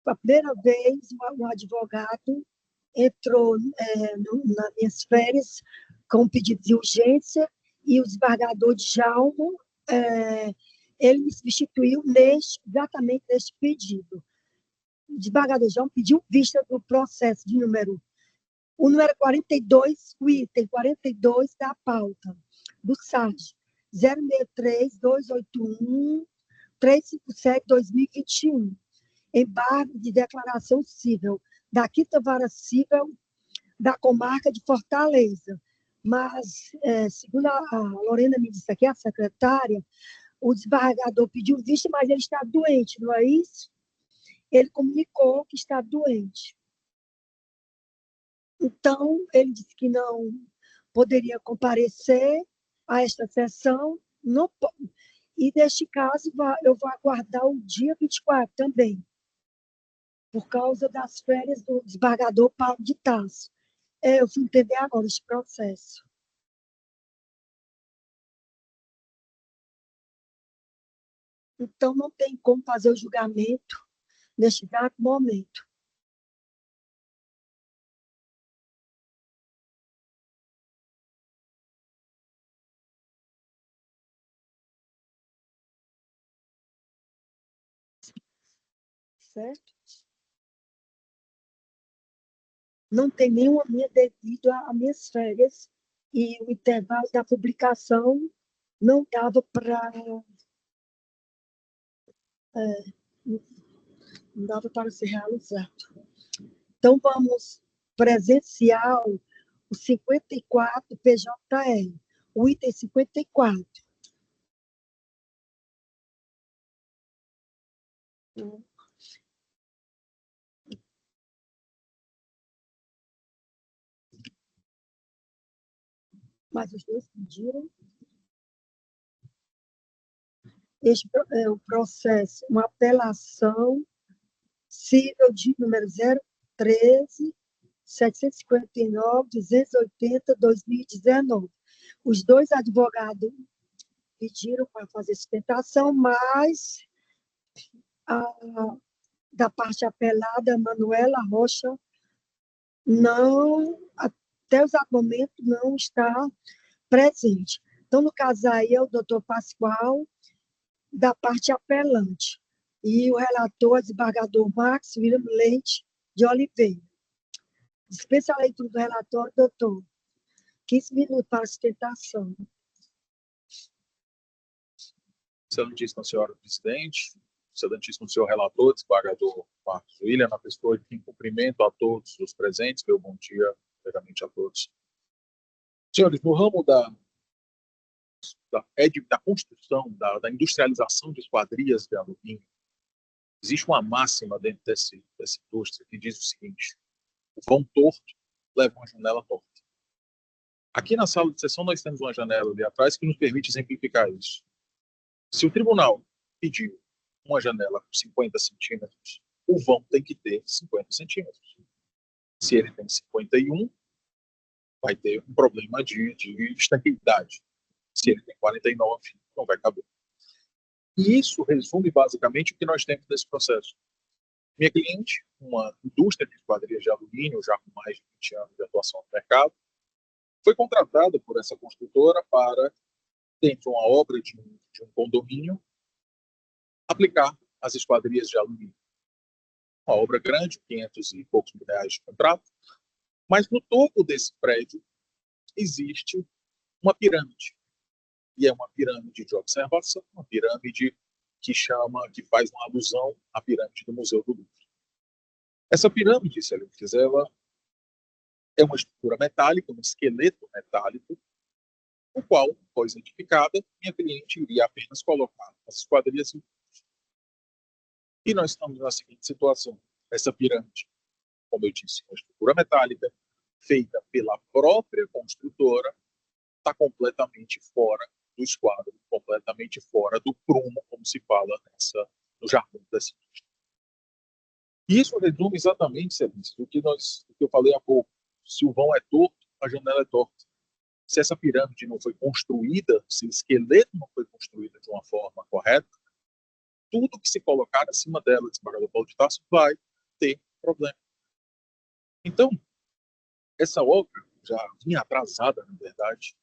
a primeira vez, um advogado entrou nas minhas férias com um pedido de urgência e o desembargador Djalma, ele me substituiu exatamente neste pedido. O desembargador Djalma pediu vista do processo de o número 42, o item 42 da pauta do SAG, 063-281-357-2021, embargo de declaração civil da 5ª Vara Civil da comarca de Fortaleza. Mas, segundo a Lorena me disse aqui, a secretária, o desembargador pediu vista, mas ele está doente, não é isso? Ele comunicou que está doente. Então, ele disse que não poderia comparecer a esta sessão, não, e, neste caso, eu vou aguardar o dia 24 também, por causa das férias do desembargador Paulo de Tarso. Eu fui entender agora esse processo. Então, não tem como fazer o julgamento neste exato momento. Certo? Não tem nenhuma minha devido às minhas férias e o intervalo da publicação não dava para ser realizado. Então, vamos presenciar o 54 PJR, o item 54. Mas os dois pediram. Este é o processo, uma apelação civil de número 013-759-280-2019. Os dois advogados pediram para fazer sustentação, mas da parte apelada, Manuela Rocha, não, até o exato momento, não está presente. Então, no caso aí, é o doutor Pascoal, da parte apelante, e o relator, desembargador Marcos William Leite de Oliveira. Dispensa a leitura do relatório, doutor. 15 minutos para a sustentação. Excelentíssima senhora presidente, excelentíssimo senhor relator, desembargador Marcos William, na pessoa de quem cumprimento a todos os presentes, meu bom dia, primeiramente a todos. Senhores, no ramo da construção, da industrialização de esquadrias de alumínio, existe uma máxima dentro dessa indústria que diz o seguinte: o vão torto leva uma janela torta. Aqui na sala de sessão nós temos uma janela ali atrás que nos permite exemplificar isso. Se o tribunal pediu uma janela com 50 centímetros, o vão tem que ter 50 centímetros. Se ele tem 51, vai ter um problema de estanqueidade. Se ele tem 49, não vai caber. E isso resume basicamente o que nós temos nesse processo. Minha cliente, uma indústria de esquadrias de alumínio, já com mais de 20 anos de atuação no mercado, foi contratada por essa construtora para, dentro de uma obra de um condomínio, aplicar as esquadrias de alumínio. Uma obra grande, 500 e poucos mil reais de contrato, mas no topo desse prédio existe uma pirâmide. E é uma pirâmide de observação, uma pirâmide que faz uma alusão à pirâmide do Museu do Louvre. Essa pirâmide, se ele quiser, ela é uma estrutura metálica, um esqueleto metálico, o qual, após identificada, minha cliente iria apenas colocar as esquadrias em uso. E nós estamos na seguinte situação: essa pirâmide, como eu disse, uma estrutura metálica, feita pela própria construtora, está completamente fora do esquadro, completamente fora do prumo, como se fala no jargão dessa indústria. E isso resume exatamente, Excelência, o que eu falei há pouco. Se o vão é torto, a janela é torta. Se essa pirâmide não foi construída, se o esqueleto não foi construído de uma forma correta, tudo que se colocar acima dela, desembargador Paulo de Tarso, vai ter problema. Então, essa obra já vinha atrasada, na verdade,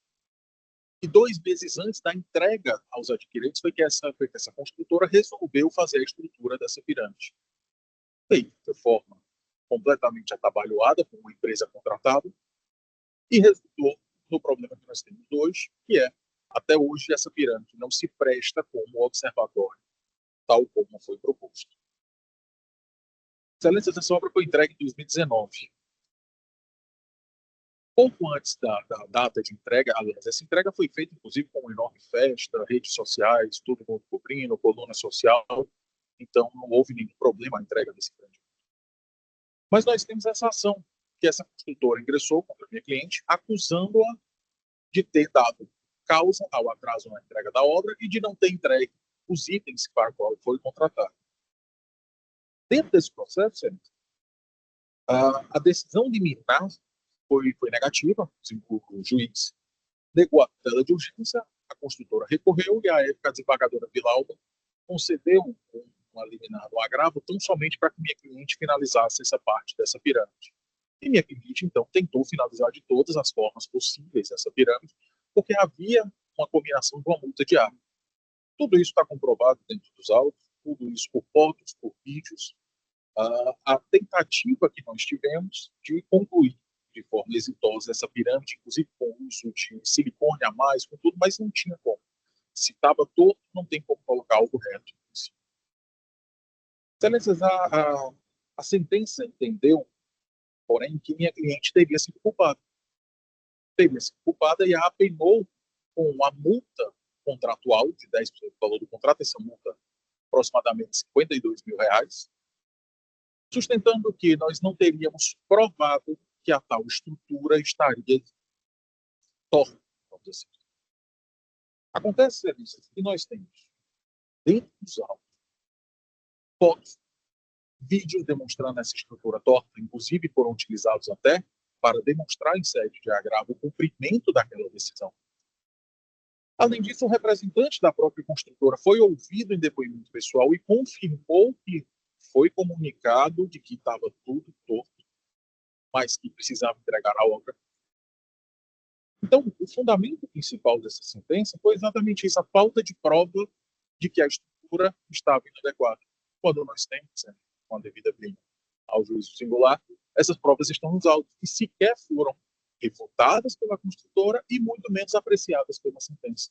e 2 meses antes da entrega aos adquirentes foi que essa construtora resolveu fazer a estrutura dessa pirâmide. Feita de forma completamente atabalhoada por uma empresa contratada e resultou no problema que nós temos hoje, que é, até hoje, essa pirâmide não se presta como observatório, tal como foi proposto. Excelência, essa obra foi entregue em 2019. Pouco antes da data de entrega, aliás, essa entrega foi feita, inclusive, com uma enorme festa, redes sociais, todo mundo cobrindo, coluna social, então não houve nenhum problema a entrega desse empreendimento. Mas nós temos essa ação, que essa construtora ingressou contra a minha cliente, acusando-a de ter dado causa ao atraso na entrega da obra e de não ter entregue os itens para o qual foi contratado. Dentro desse processo, a decisão de liminar foi negativa, o juiz negou a tutela de urgência, a construtora recorreu e, à época, a desembargadora Vilalba concedeu uma liminar no agravo tão somente para que minha cliente finalizasse essa parte dessa pirâmide. E minha cliente, então, tentou finalizar de todas as formas possíveis essa pirâmide, porque havia uma combinação de uma multa diária. Tudo isso está comprovado dentro dos autos, tudo isso por fotos, por vídeos. A tentativa que nós tivemos de concluir de forma exitosa essa pirâmide, inclusive com o uso de silicone a mais, com tudo, mas não tinha como. Se estava torto, não tem como colocar algo reto. Excelências, a sentença entendeu, porém, que minha cliente teria sido culpada. Teria sido culpada e a apenou com uma multa contratual de 10% do valor do contrato, essa multa aproximadamente R$52 mil, sustentando que nós não teríamos provado que a tal estrutura estaria torta. Acontece, serviços, que nós temos dentro dos autos fotos, vídeos demonstrando essa estrutura torta, inclusive foram utilizados até para demonstrar em sede de agravo o cumprimento daquela decisão. Além disso, o representante da própria construtora foi ouvido em depoimento pessoal e confirmou que foi comunicado de que estava tudo torto, mas que precisava entregar a obra. Então, o fundamento principal dessa sentença foi exatamente isso, a falta de prova de que a estrutura estava inadequada. Quando nós temos, com a devida vênia ao juízo singular, essas provas estão nos autos e sequer foram refutadas pela construtora e muito menos apreciadas pela sentença.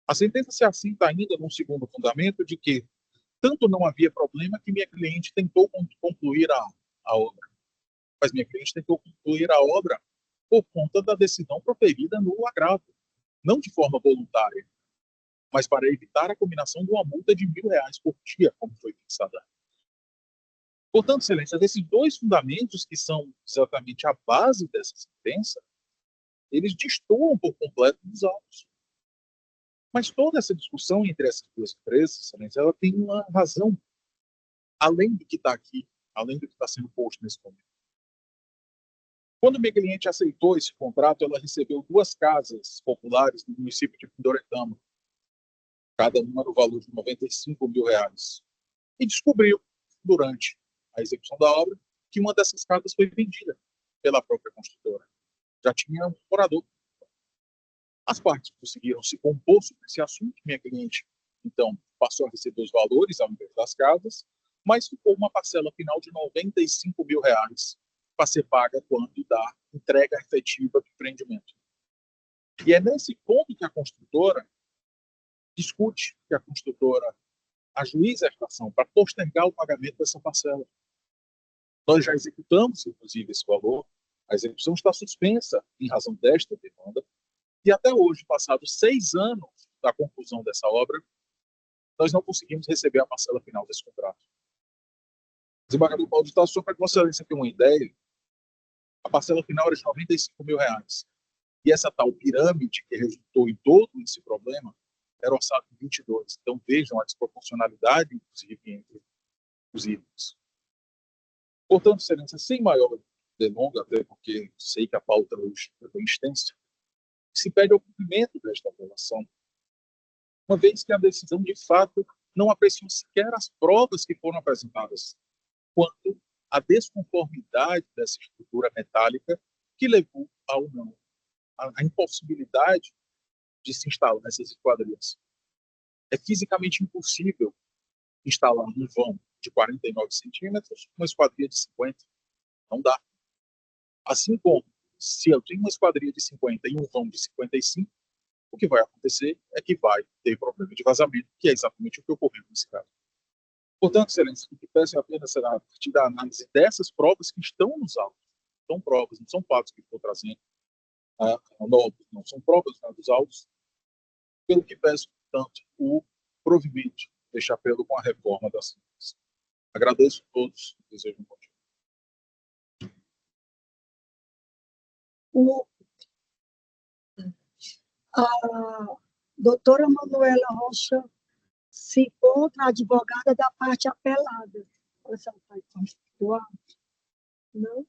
A sentença se assenta ainda num segundo fundamento de que tanto não havia problema que minha cliente tentou concluir a obra. Mas minha cliente tentou concluir a obra por conta da decisão proferida no agravo, não de forma voluntária, mas para evitar a combinação de uma multa de R$1.000 por dia, como foi fixada. Portanto, Excelência, esses dois fundamentos que são exatamente a base dessa sentença, eles destoam por completo dos autos. Mas toda essa discussão entre essas duas empresas, Excelência, ela tem uma razão, além do que está aqui, além do que está sendo posto nesse momento. Quando minha cliente aceitou esse contrato, ela recebeu 2 casas populares no município de Pindoretama, cada uma no valor de R$95 mil. E descobriu, durante a execução da obra, que uma dessas casas foi vendida pela própria construtora. Já tinha um morador. As partes conseguiram se compor sobre esse assunto. Minha cliente, então, passou a receber os valores ao invés das casas, mas ficou uma parcela final de R$95 mil para ser paga quando da entrega efetiva do empreendimento. E é nesse ponto que a construtora discute, que a construtora ajuiza esta ação para postergar o pagamento dessa parcela. Nós já executamos, inclusive, esse valor. A execução está suspensa em razão desta demanda. E até hoje, passados 6 anos da conclusão dessa obra, nós não conseguimos receber a parcela final desse contrato. Desembargador Paulo de Tarso, só para que Vossa Excelência tenha uma ideia, a parcela final era de R$95 mil. E essa tal pirâmide que resultou em todo esse problema, era orçado em 22. Então, vejam a desproporcionalidade, inclusive, entre os itens. Portanto, Excelência, sem maior delonga, até porque sei que a pauta hoje é bem extensa, se pede ao cumprimento desta apelação, uma vez que a decisão, de fato, não apreciou sequer as provas que foram apresentadas, quanto à desconformidade dessa estrutura metálica que levou ao não, a impossibilidade de se instalar nessas esquadrias. É fisicamente impossível instalar um vão de 49 centímetros uma esquadria de 50. Não dá. Assim como, se eu tenho uma esquadria de 50 e um vão de 55, o que vai acontecer é que vai ter problema de vazamento, que é exatamente o que ocorreu nesse caso. Portanto, Excelência, o que peço apenas será a partir da análise dessas provas que estão nos autos. São provas, não são fatos que estou trazendo novos, não são provas dos autos, pelo que peço, portanto, o provimento deste apelo com a reforma da sentença. Agradeço a todos e desejo um bom dia. A doutora Manuela Rocha se encontra advogada da parte apelada. Essa parte constitucional? Não?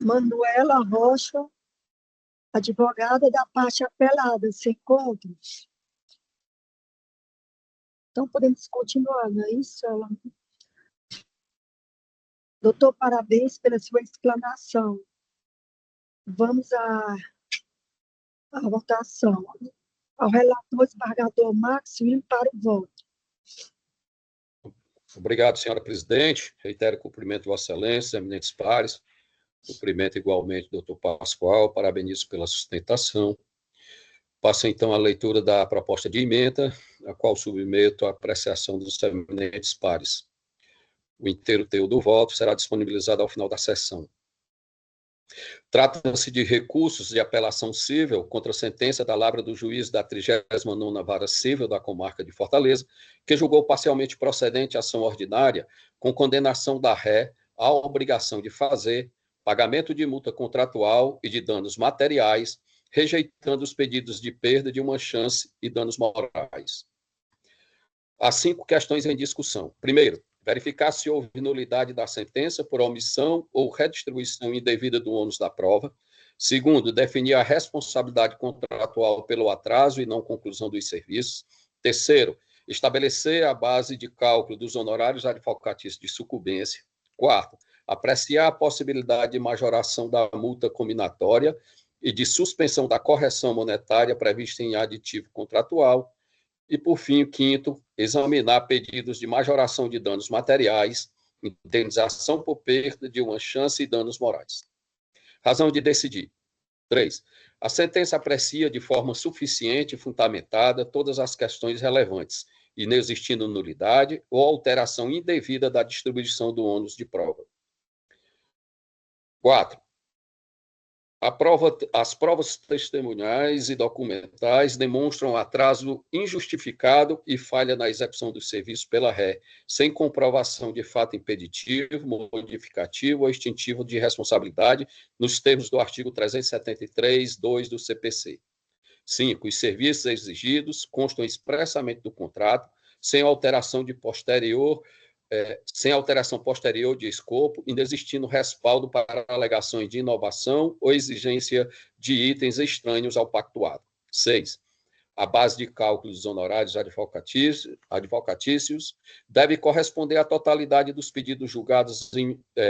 Manuela Rocha, advogada da parte apelada, se encontra? Então, podemos continuar, não é isso? Doutor, parabéns pela sua exclamação. Vamos à votação. Ao relator, desembargador Marcos William, para o voto. Obrigado, senhora presidente. Reitero o cumprimento de Vossa Excelência, eminentes pares. Cumprimento igualmente o doutor Pascoal. Parabenizo pela sustentação. Passo, então, a leitura da proposta de emenda, a qual submeto à apreciação dos eminentes pares. O inteiro teor do voto será disponibilizado ao final da sessão. Trata-se de recursos de apelação cível contra a sentença da Lavra do Juiz da 39ª Vara Cível da Comarca de Fortaleza, que julgou parcialmente procedente a ação ordinária com condenação da ré à obrigação de fazer pagamento de multa contratual e de danos materiais, rejeitando os pedidos de perda de uma chance e danos morais. Há 5 questões em discussão. Primeiro, verificar se houve nulidade da sentença por omissão ou redistribuição indevida do ônus da prova. Segundo, definir a responsabilidade contratual pelo atraso e não conclusão dos serviços. Terceiro, estabelecer a base de cálculo dos honorários advocatícios de sucumbência. Quarto, apreciar a possibilidade de majoração da multa combinatória e de suspensão da correção monetária prevista em aditivo contratual. E, por fim, o quinto, examinar pedidos de majoração de danos materiais, indenização por perda de uma chance e danos morais. Razão de decidir. 3. A sentença aprecia de forma suficiente e fundamentada todas as questões relevantes, inexistindo nulidade ou alteração indevida da distribuição do ônus de prova. 4. As provas testemunhais e documentais demonstram atraso injustificado e falha na execução do serviço pela ré, sem comprovação de fato impeditivo, modificativo ou extintivo de responsabilidade, nos termos do artigo 373(2) do CPC. 5. Os serviços exigidos constam expressamente do contrato, sem alteração posterior de escopo, inexistindo respaldo para alegações de inovação ou exigência de itens estranhos ao pactuado. 6. A base de cálculo dos honorários advocatícios deve corresponder à totalidade dos pedidos julgados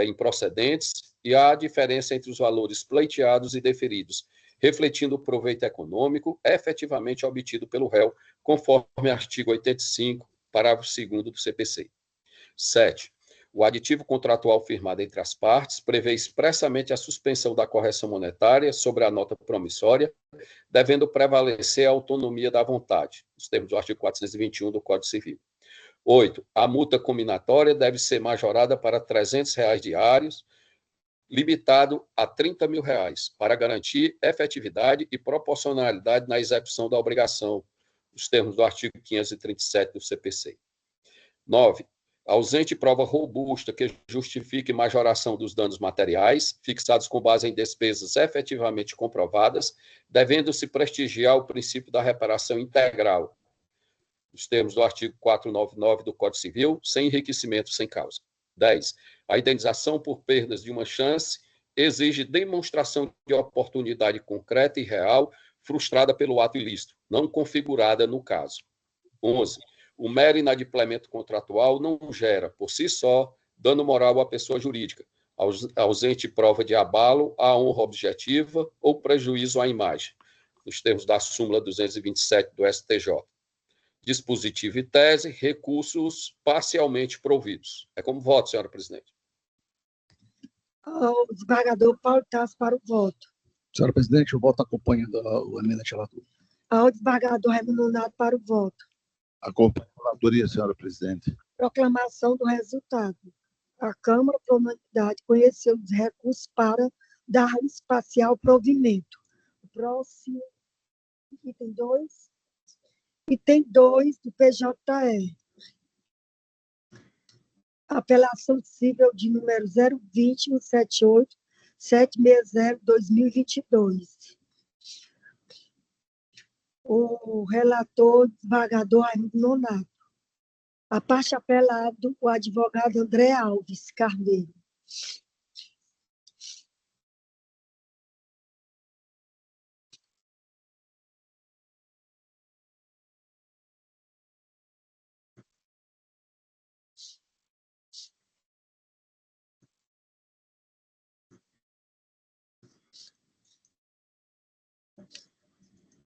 improcedentes e à diferença entre os valores pleiteados e deferidos, refletindo o proveito econômico efetivamente obtido pelo réu, conforme artigo 85, parágrafo 2º do CPC. 7. O aditivo contratual firmado entre as partes prevê expressamente a suspensão da correção monetária sobre a nota promissória, devendo prevalecer a autonomia da vontade, nos termos do artigo 421 do Código Civil. 8. A multa combinatória deve ser majorada para R$ 300 diários, limitado a R$ 30 mil, para garantir efetividade e proporcionalidade na execução da obrigação, nos termos do artigo 537 do CPC. 9. Ausente prova robusta que justifique majoração dos danos materiais, fixados com base em despesas efetivamente comprovadas, devendo-se prestigiar o princípio da reparação integral, nos termos do artigo 499 do Código Civil, sem enriquecimento sem causa. 10. A indenização por perdas de uma chance exige demonstração de oportunidade concreta e real, frustrada pelo ato ilícito, não configurada no caso. 11. O mero inadimplemento contratual não gera, por si só, dano moral à pessoa jurídica, ausente prova de abalo à honra objetiva ou prejuízo à imagem, nos termos da súmula 227 do STJ. Dispositivo e tese, recursos parcialmente providos. É como voto, senhora presidente. O desembargador Paulo Tasso para o voto. Senhora presidente, o voto acompanhando a emenda relator. Ao desembargador Raimundo Nonato para o voto. Acompanho a relatoria, senhora presidente. Proclamação do resultado. A Câmara, por unanimidade, conheceu os recursos para dar espacial provimento. O próximo, item 2. Item 2 do PJE. Apelação civil de número 020-178-760-2022. O relator, desembargador Raimundo Nonato. A parte apelado, o advogado André Alves Carneiro.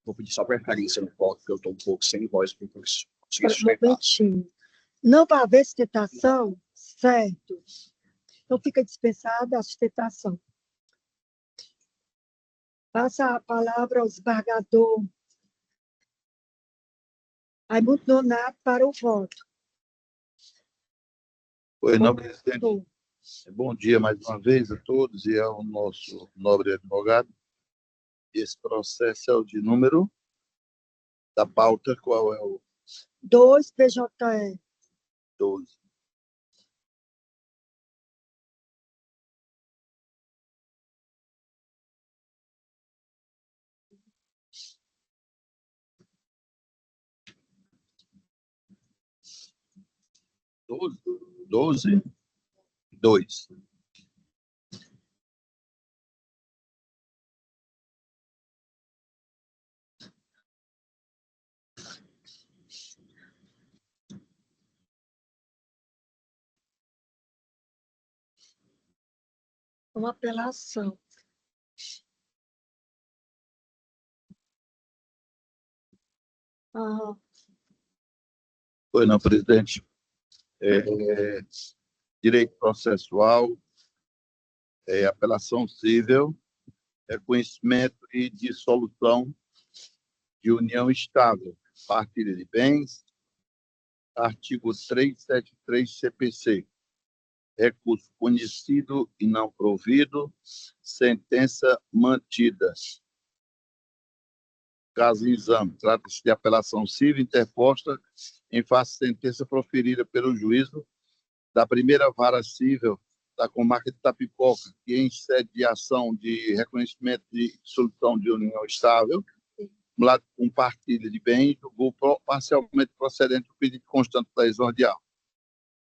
Vou pedir só preferência no voto, porque eu estou um pouco sem voz para conseguir Um sustentar. momentinho. Não vai haver sustentação? Certo. Então, fica dispensada a sustentação. Passa a palavra ao desembargador Raimundo Nonato para o voto. Oi, não, presidente. Bom dia mais uma vez a todos e ao nosso nobre advogado. Esse processo é o de número da pauta, qual é o 2 PJE. 12? Doze, 2. Uma apelação. Ah, Oi, não, presidente. Direito processual, apelação civil, reconhecimento e dissolução de união estável, partilha de bens, artigo 373 CPC, recurso conhecido e não provido, sentença mantida. Caso em exame, trata-se de apelação civil interposta em face de sentença proferida pelo juízo da primeira vara civil da comarca de Itapipoca, que em sede de ação de reconhecimento de dissolução de união estável, acumulado com partilha de bens, julgou parcialmente procedente o pedido constante da exordial.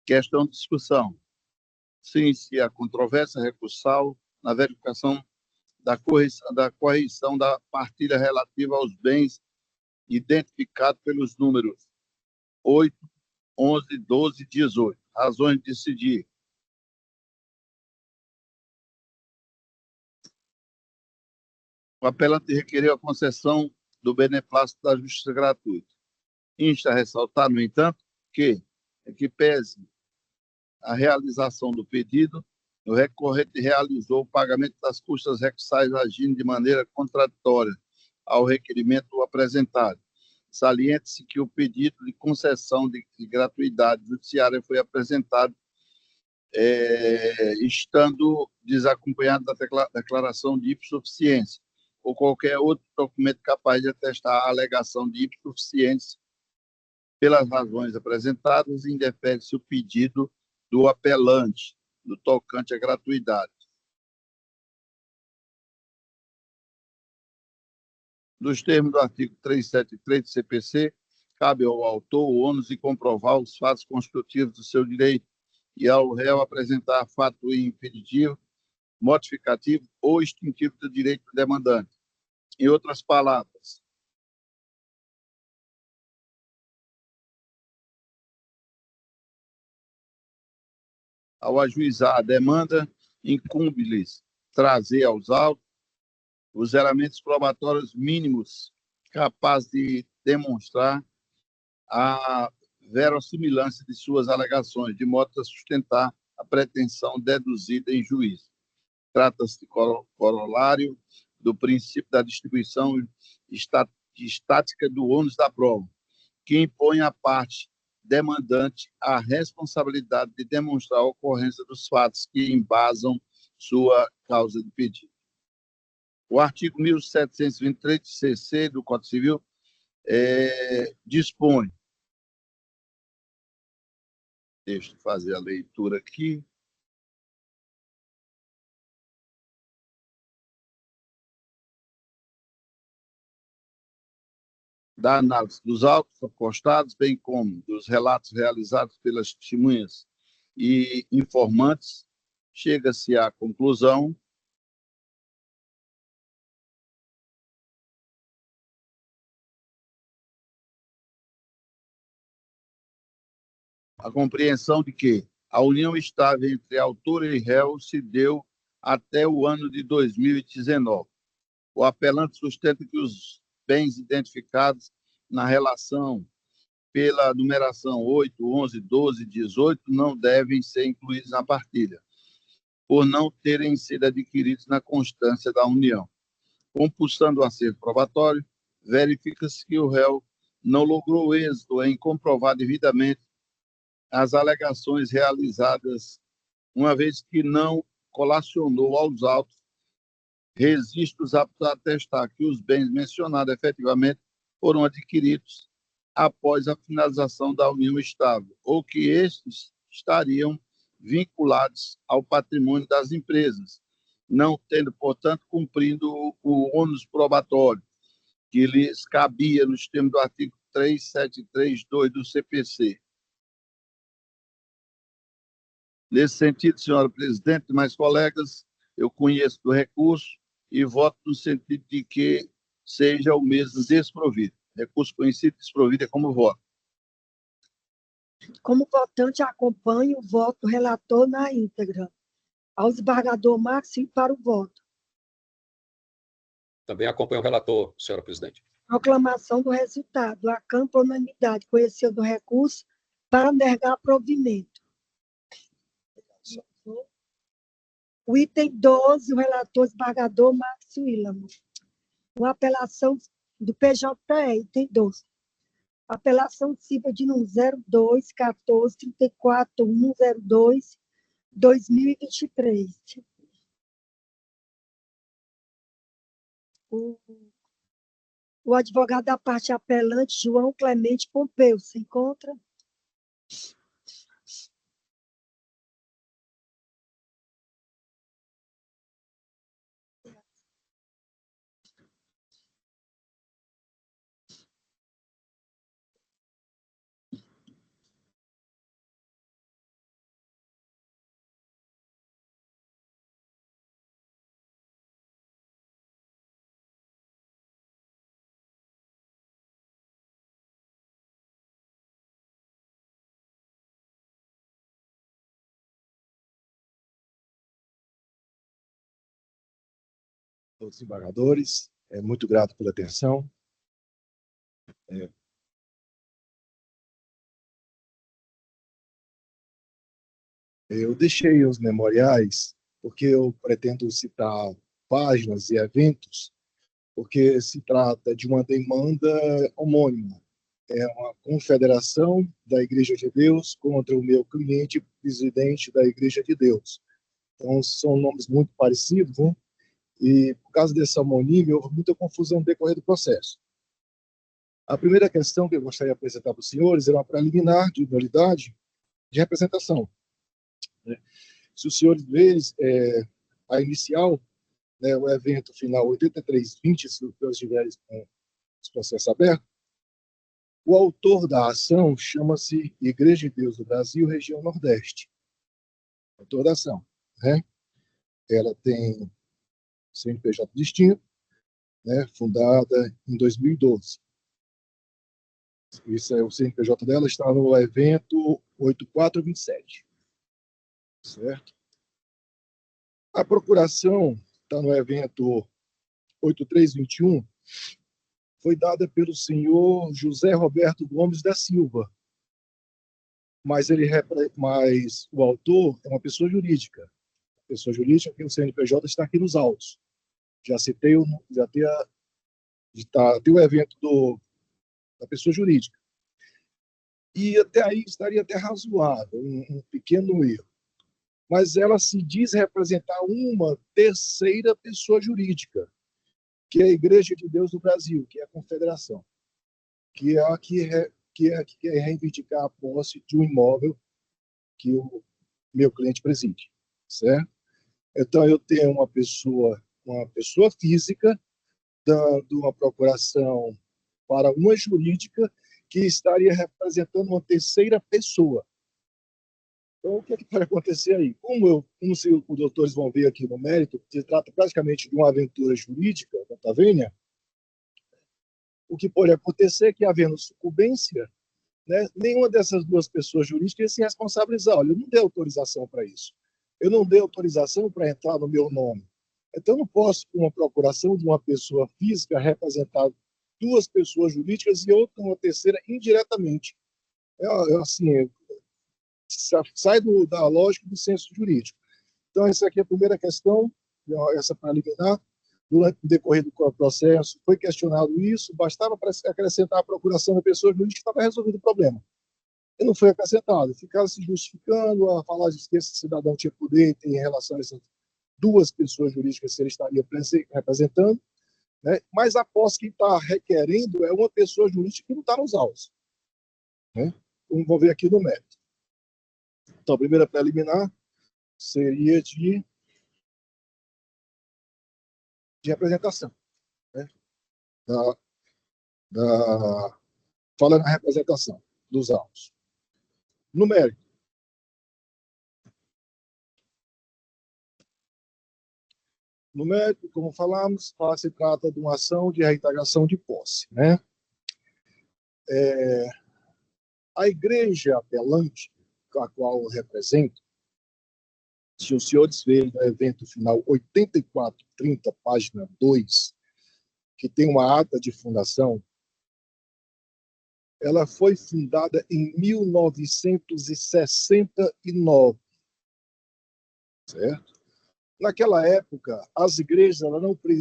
Questão de discussão. Se inicia a controvérsia recursal na verificação da correção da partilha relativa aos bens identificados pelos números 8, 11, 12 e 18. Razões de decidir. O apelante requeriu a concessão do beneplácito da justiça gratuita. Insta a ressaltar, no entanto, que pese a realização do pedido, o recorrente realizou o pagamento das custas recursais agindo de maneira contraditória ao requerimento apresentado. Saliente-se que o pedido de concessão de gratuidade judiciária foi apresentado estando desacompanhado da declaração de hipossuficiência ou qualquer outro documento capaz de atestar a alegação de hipossuficiência Pelas razões apresentadas, indefere-se o pedido do apelante, no tocante à gratuidade. Nos termos do artigo 373 do CPC, cabe ao autor o ônus de comprovar os fatos constitutivos do seu direito e ao réu apresentar fato impeditivo, modificativo ou extintivo do direito do demandante. Em outras palavras, ao ajuizar a demanda, incumbe-lhes trazer aos autos os elementos probatórios mínimos capazes de demonstrar a verossimilância de suas alegações, de modo a sustentar a pretensão deduzida em juízo. Trata-se de corolário do princípio da distribuição estática do ônus da prova, que impõe à parte demandante a responsabilidade de demonstrar a ocorrência dos fatos que embasam sua causa de pedido. O artigo 1723 de CC do Código Civil dispõe, deixa eu fazer a leitura aqui, da análise dos autos apostados, bem como dos relatos realizados pelas testemunhas e informantes, chega-se à conclusão a compreensão de que a união estável entre autor e réu se deu até o ano de 2019. O apelante sustenta que os bens identificados na relação pela numeração 8, 11, 12 e 18 não devem ser incluídos na partilha, por não terem sido adquiridos na constância da união. Compulsando o acerto probatório, verifica-se que o réu não logrou êxito em comprovar devidamente as alegações realizadas, uma vez que não colacionou aos autos registros aptos a atestar que os bens mencionados efetivamente foram adquiridos após a finalização da união estável, ou que estes estariam vinculados ao patrimônio das empresas, não tendo, portanto, cumprido o ônus probatório que lhes cabia nos termos do artigo 3732 do CPC. Nesse sentido, senhora presidente e mais colegas, eu conheço do recurso e voto no sentido de que seja o mesmo desprovido. Recurso conhecido, desprovido é como voto. Como votante, acompanho o voto do relator na íntegra. Ao desembargador Máximo para o voto. Também acompanho o relator, senhora presidente. Proclamação do resultado. A Câmara, por unanimidade, conheceu do recurso para negar provimento. O item 12, o relator desembargador Márcio Ílamo. Uma apelação do PJE, item 12. Apelação civil de número 02 14 34 102 2023. O advogado da parte apelante, João Clemente Pompeu, se encontra? Todos os embargadores, muito grato pela atenção. Eu deixei os memoriais porque eu pretendo citar páginas e eventos, porque se trata de uma demanda homônima. É uma confederação da Igreja de Deus contra o meu cliente, presidente da Igreja de Deus. Então, são nomes muito parecidos, né? E, por causa dessa homonímia, houve muita confusão no decorrer do processo. A primeira questão que eu gostaria de apresentar para os senhores era uma preliminar de nulidade de representação. Se os senhores veem a inicial, né, o evento final 8320, se os senhores tiverem com os processos abertos, o autor da ação chama-se Igreja de Deus do Brasil, região Nordeste. O autor da ação, né? Ela tem CNPJ distinto, né, fundada em 2012. Isso é o CNPJ dela, está no evento 8427. Certo? A procuração está no evento 8321, foi dada pelo senhor José Roberto Gomes da Silva, mas o autor é uma pessoa jurídica. Pessoa jurídica que o CNPJ está aqui nos autos. Já citei, tem o evento da pessoa jurídica. E até aí estaria até razoável, um pequeno erro. Mas ela se diz representar uma terceira pessoa jurídica, que é a Igreja de Deus do Brasil, que é a confederação, que é a que quer reivindicar a posse de um imóvel que o meu cliente preside, certo? Então, eu tenho uma pessoa física dando uma procuração para uma jurídica que estaria representando uma terceira pessoa. Então, o que é que pode acontecer aí? Como os doutores vão ver aqui no mérito, se trata praticamente de uma aventura jurídica, tá vendo? O que pode acontecer é que, havendo sucumbência, né, nenhuma dessas duas pessoas jurídicas se responsabilizar. Olha, eu não dei autorização para isso. Eu não dei autorização para entrar no meu nome. Então, eu não posso, com uma procuração de uma pessoa física, representar duas pessoas jurídicas e outra, uma terceira, indiretamente. Assim, sai da lógica do senso jurídico. Então, essa aqui é a primeira questão, essa para eliminar. Durante o decorrer do processo, foi questionado isso, bastava acrescentar a procuração da pessoa jurídica que estava resolvido o problema. E não foi acrescentado. Ficava se justificando a falar de que esse cidadão tinha poder em relação a essas duas pessoas jurídicas que ele estaria representando, né? Mas após quem está requerendo é uma pessoa jurídica que não está nos autos. Né? Vamos ver aqui no mérito. Então, a primeira preliminar seria de representação. Né? Falando na representação dos autos. No mérito. No mérito, como falamos, se trata de uma ação de reintegração de posse. Né? A igreja apelante, a qual eu represento, se os senhores verem no evento final 8430, página 2, que tem uma ata de fundação, ela foi fundada em 1969, certo? Naquela época, as igrejas,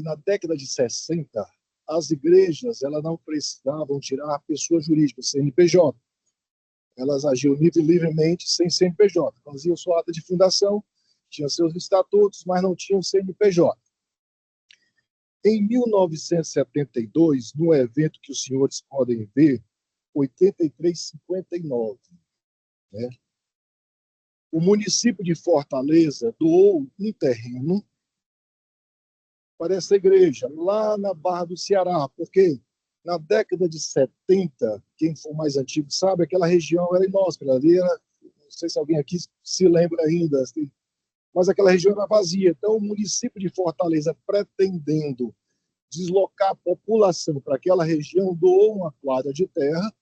na década de 60, as igrejas não precisavam tirar a pessoa jurídica, CNPJ. Elas agiam livremente sem CNPJ. Faziam sua ata de fundação, tinham seus estatutos, mas não tinham CNPJ. Em 1972, no evento que os senhores podem ver, 8359, né? O município de Fortaleza doou um terreno para essa igreja, lá na Barra do Ceará, porque na década de 70, quem for mais antigo sabe, aquela região era inóspita, ali era, não sei se alguém aqui se lembra ainda, assim, mas aquela região era vazia. Então, o município de Fortaleza, pretendendo deslocar a população para aquela região, doou uma quadra de terra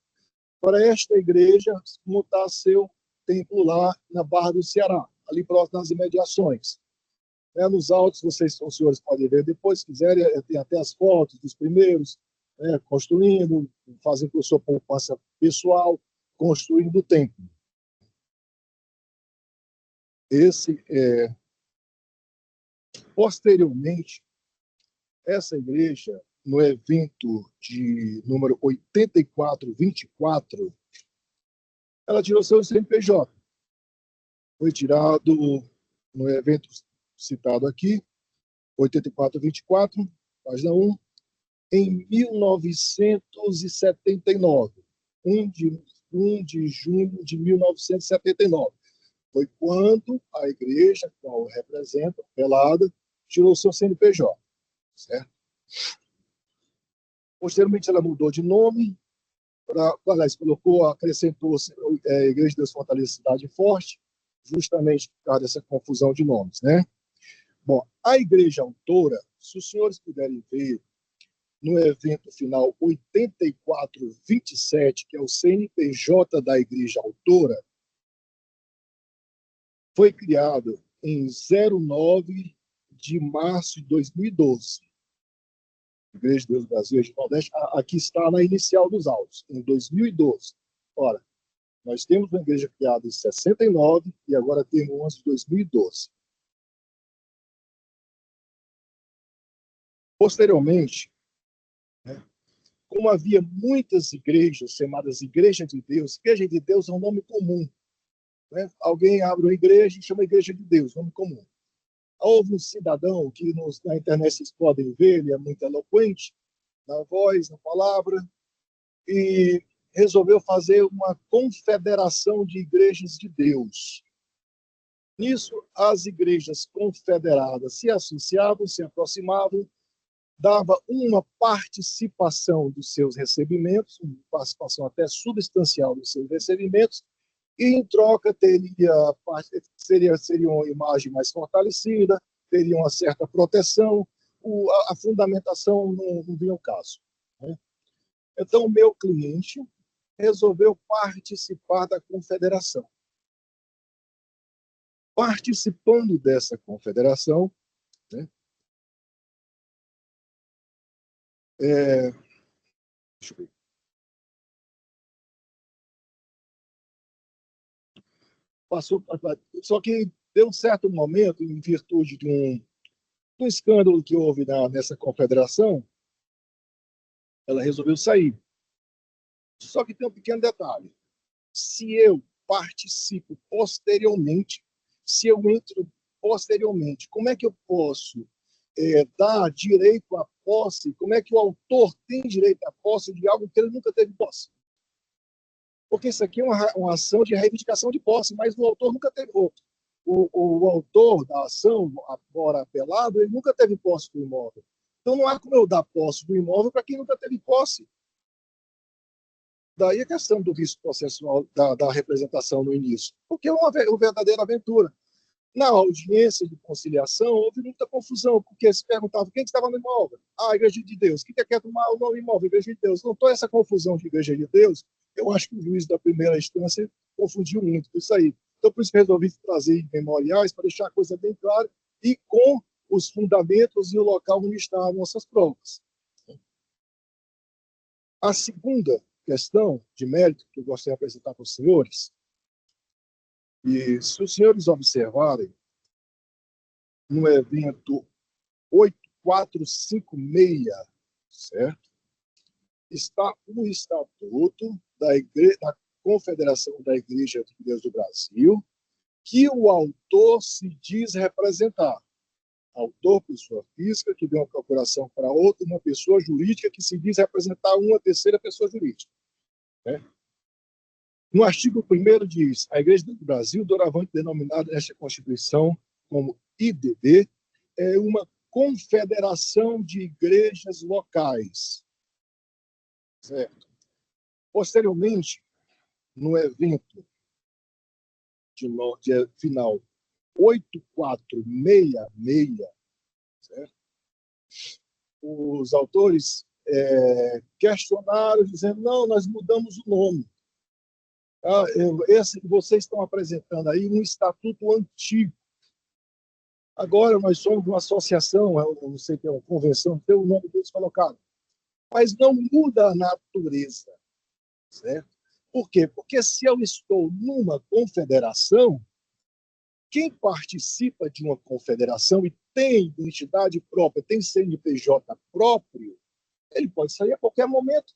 para esta igreja montar seu templo lá na Barra do Ceará, ali próximo das imediações. Nos autos, os senhores podem ver depois, se quiserem, tem até as fotos dos primeiros, construindo, fazendo com sua poupança pessoal, construindo o templo. Posteriormente, essa igreja, no evento de número 8424, ela tirou seu CNPJ. Foi tirado no evento citado aqui, 8424, página 1, em 1979, 1 de junho de 1979. Foi quando a igreja, qual representa, Pelada, tirou seu CNPJ, certo? Posteriormente, ela mudou de nome, acrescentou a Igreja de Deus Fortaleza Cidade Forte, justamente por causa dessa confusão de nomes, né? Bom, a igreja autora, se os senhores puderem ver, no evento final 8427, que é o CNPJ da igreja autora, foi criado em 09 de março de 2012. Igreja de Deus do Brasil e do Nordeste, aqui está na inicial dos autos, em 2012. Ora, nós temos uma igreja criada em 69 e agora temos uma de 2012. Posteriormente, né, como havia muitas igrejas chamadas Igreja de Deus é um nome comum. Né? Alguém abre uma igreja e chama Igreja de Deus, nome comum. Houve um cidadão que na internet vocês podem ver, ele é muito eloquente, na voz, na palavra, e resolveu fazer uma confederação de igrejas de Deus. Nisso, as igrejas confederadas se associavam, se aproximavam, dava uma participação dos seus recebimentos, uma participação até substancial dos seus recebimentos, e em troca seria uma imagem mais fortalecida, teria uma certa proteção, a fundamentação não vinha ao caso. Né? Então, o meu cliente resolveu participar da confederação. Participando dessa confederação, né, deixa eu ver. Só que deu um certo momento, em virtude de um escândalo que houve nessa confederação, ela resolveu sair. Só que tem um pequeno detalhe. Se eu participo posteriormente, se eu entro posteriormente, como é que eu posso dar direito à posse? Como é que o autor tem direito à posse de algo que ele nunca teve posse? Porque isso aqui é uma ação de reivindicação de posse, mas o autor nunca teve. O autor da ação, agora apelado, ele nunca teve posse do imóvel. Então não há como eu dar posse do imóvel para quem nunca teve posse. Daí a questão do vício processual da representação no início, porque é uma verdadeira aventura. Na audiência de conciliação, houve muita confusão, porque se perguntava quem estava no imóvel. Ah, a Igreja de Deus. Quem quer tomar o nome imóvel? Igreja de Deus. Não, toda essa confusão de Igreja de Deus, eu acho que o juiz da primeira instância confundiu muito com isso aí. Então, por isso que resolvi trazer memoriais para deixar a coisa bem clara e com os fundamentos e o local onde estão as nossas provas. A segunda questão de mérito que eu gostaria de apresentar para os senhores, e se os senhores observarem, no evento 8456, certo? Está o Estatuto da Confederação da Igreja de Deus do Brasil, que o autor se diz representar. Autor, pessoa física, que deu uma procuração para outra, uma pessoa jurídica que se diz representar uma terceira pessoa jurídica. Né? No artigo 1º diz, a Igreja do Brasil, doravante denominada nesta Constituição como IDB, é uma confederação de igrejas locais. Certo? Posteriormente, no evento de final 8466, certo? Os autores questionaram, dizendo, não, nós mudamos o nome. Esse que vocês estão apresentando aí, um estatuto antigo. Agora nós somos uma associação, eu não sei que é uma convenção, tem o nome deles colocado. Mas não muda a natureza, certo? Por quê? Porque se eu estou numa confederação, quem participa de uma confederação e tem identidade própria, tem CNPJ próprio, ele pode sair a qualquer momento.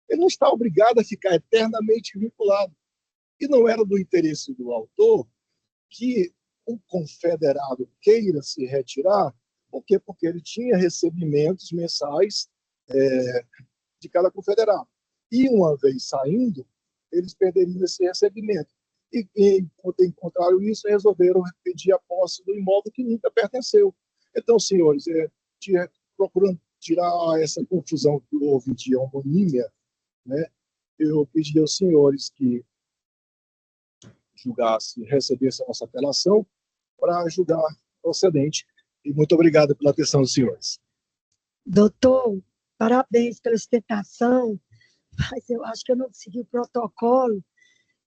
Ele não está obrigado a ficar eternamente vinculado. E não era do interesse do autor que o confederado queira se retirar. Por quê? Porque ele tinha recebimentos mensais de cada confederado. E, uma vez saindo, eles perderiam esse recebimento. E encontraram isso, resolveram pedir a posse do imóvel que nunca pertenceu. Então, senhores, procurando tirar essa confusão que houve de homonímia, né, eu pedi aos senhores que recebessem a nossa apelação para julgar procedente. E muito obrigado pela atenção dos senhores. Doutor, parabéns pela sustentação, mas eu acho que eu não segui o protocolo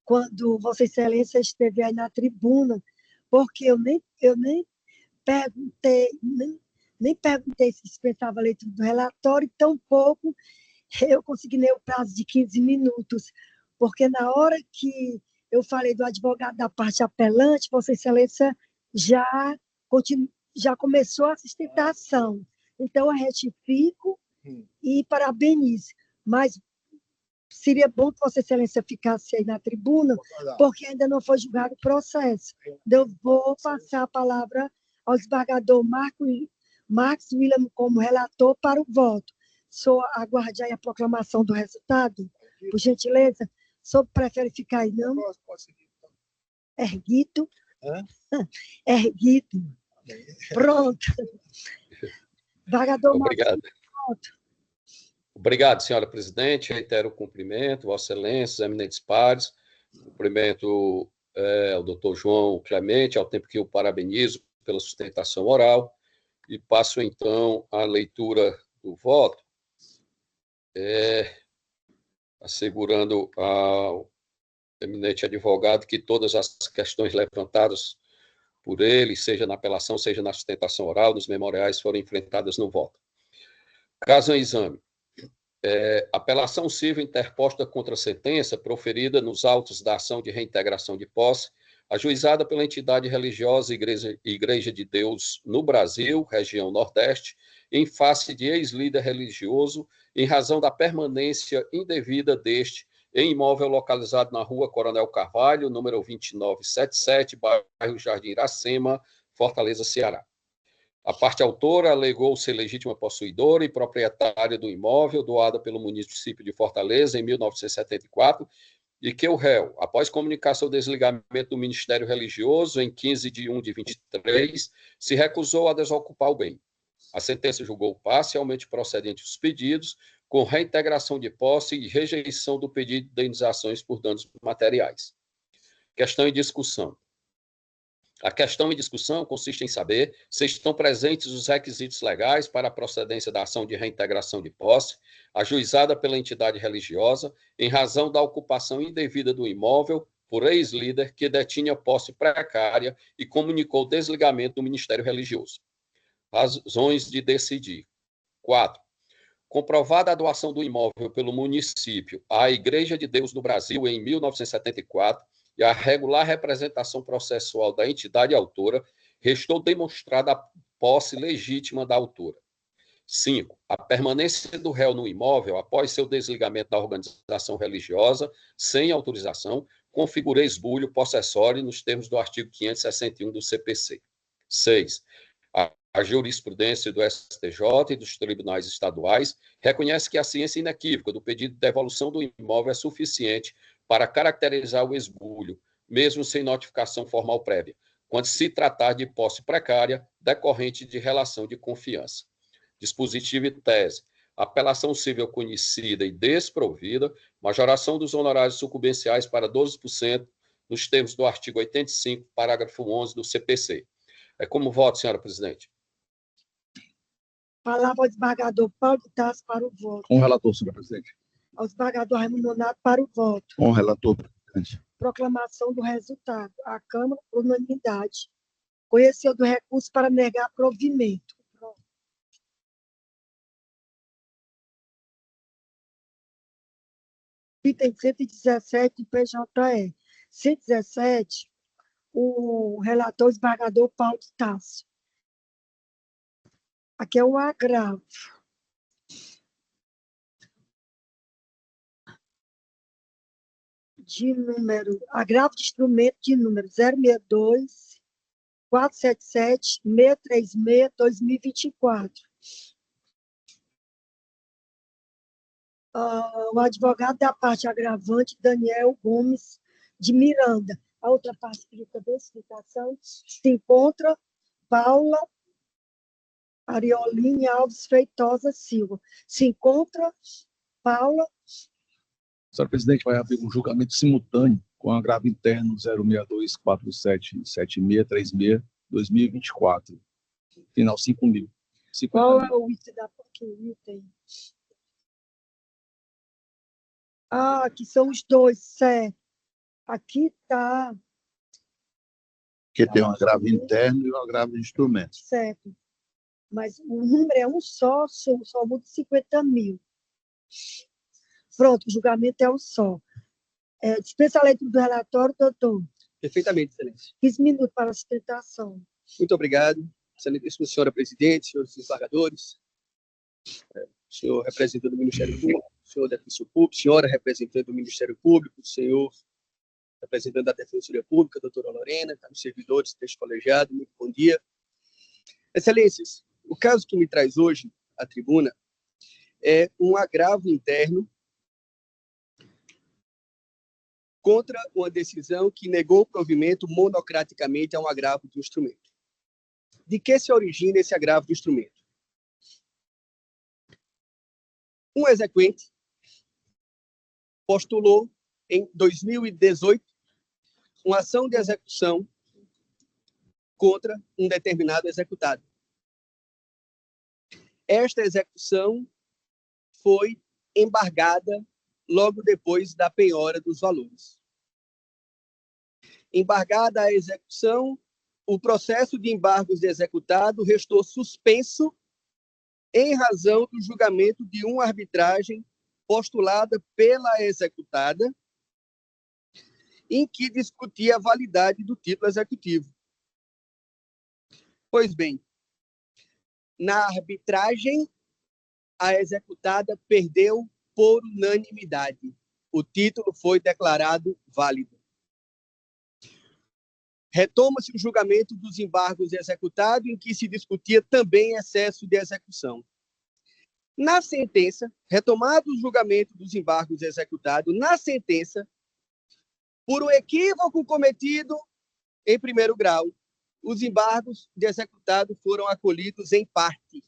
quando Vossa Excelência esteve aí na tribuna, porque eu nem perguntei, nem perguntei se dispensava a leitura do relatório, e tampouco eu consegui nem o prazo de 15 minutos, porque na hora que eu falei do advogado da parte apelante, Vossa Excelência já começou a sustentação. Então, eu retifico e parabenizo. Mas seria bom que Vossa Excelência ficasse aí na tribuna, porque ainda não foi julgado o processo. Eu vou passar a palavra ao desembargador Marcos William como relator para o voto. Aguarde aí a proclamação do resultado, por gentileza. O senhor prefere ficar aí, não? Erguido. Erguido. Pronto. Desembargador Obrigado. Marcos. Obrigado, senhora presidente. Reitero o cumprimento, Vossa Excelência, eminentes pares. Cumprimento ao doutor João Clemente, ao tempo que eu parabenizo pela sustentação oral, e passo, então, a leitura do voto, assegurando ao eminente advogado que todas as questões levantadas por ele, seja na apelação, seja na sustentação oral, nos memoriais, foram enfrentadas no voto. Caso em exame. Apelação civil interposta contra a sentença proferida nos autos da ação de reintegração de posse, ajuizada pela entidade religiosa Igreja de Deus no Brasil, região Nordeste, em face de ex-líder religioso, em razão da permanência indevida deste em imóvel localizado na rua Coronel Carvalho, número 2977, bairro Jardim Iracema, Fortaleza, Ceará. A parte autora alegou ser legítima possuidora e proprietária do imóvel doada pelo município de Fortaleza em 1974 e que o réu, após comunicar seu desligamento do Ministério Religioso em 15 de 1 de 23, se recusou a desocupar o bem. A sentença julgou parcialmente procedentes os pedidos, com reintegração de posse e rejeição do pedido de indenizações por danos materiais. Questão em discussão. A questão em discussão consiste em saber se estão presentes os requisitos legais para a procedência da ação de reintegração de posse, ajuizada pela entidade religiosa, em razão da ocupação indevida do imóvel por ex-líder que detinha posse precária e comunicou o desligamento do Ministério Religioso. Razões de decidir. 4. Comprovada a doação do imóvel pelo município à Igreja de Deus no Brasil em 1974, e a regular representação processual da entidade autora, restou demonstrada a posse legítima da autora. 5. A permanência do réu no imóvel após seu desligamento da organização religiosa, sem autorização, configura esbulho possessório nos termos do artigo 561 do CPC. 6. A jurisprudência do STJ e dos tribunais estaduais reconhece que a ciência inequívoca do pedido de devolução do imóvel é suficiente para caracterizar o esbulho, mesmo sem notificação formal prévia, quando se tratar de posse precária decorrente de relação de confiança. Dispositivo e tese. Apelação civil conhecida e desprovida, majoração dos honorários sucumbenciais para 12%, nos termos do artigo 85, parágrafo 11 do CPC. Como voto, senhora presidente? Palavra ao desembargador Paulo de Tarso para o voto. Com o relator, senhora presidente. Ao desembargador Raimundo Nonato para o voto. Com o relator, presidente. Proclamação do resultado. A Câmara, por unanimidade, conheceu do recurso para negar provimento. Pronto. Item 117 do PJE. 117, o relator desembargador Paulo de Tarso. Aqui é um agravo. Agravo de instrumento de número 062 477 636 2024. o advogado da parte agravante, Daniel Gomes de Miranda. A outra parte fica da explicação. Se encontra Paula Arioline Alves Feitosa Silva. Se encontra Paula. Senhora presidente, vai haver um julgamento simultâneo com agravo interno 062473636-2024, final 5.000. Qual é o item da item? Aqui são os dois, certo. Aqui está. Que tem um agravo interno e um agravo de instrumento. Certo. Mas o número é um só muda 50 mil. Pronto, o julgamento é um só. Dispensa a leitura do relatório, doutor. Perfeitamente, excelência. 15 minutos para a sustentação. Muito obrigado, excelentíssima senhora presidente, senhores desembargadores, senhor representante do Ministério Público, senhor defensor público, senhora representante do Ministério Público, senhor representante da Defensoria Pública, doutora Lorena, caros servidores deste colegiado, muito bom dia. Excelências, o caso que me traz hoje à tribuna é um agravo interno contra uma decisão que negou o provimento monocraticamente a um agravo do instrumento. De que se origina esse agravo do instrumento? Um exequente postulou, em 2018, uma ação de execução contra um determinado executado. Esta execução foi embargada logo depois da penhora dos valores. Embargada a execução, o processo de embargos de executado restou suspenso em razão do julgamento de uma arbitragem postulada pela executada, em que discutia a validade do título executivo. Pois bem, na arbitragem, a executada perdeu por unanimidade. O título foi declarado válido. Retoma-se o julgamento dos embargos executados, em que se discutia também excesso de execução. Na sentença, retomado o julgamento dos embargos executados, na sentença, por um equívoco cometido em primeiro grau, os embargos de executado foram acolhidos em parte.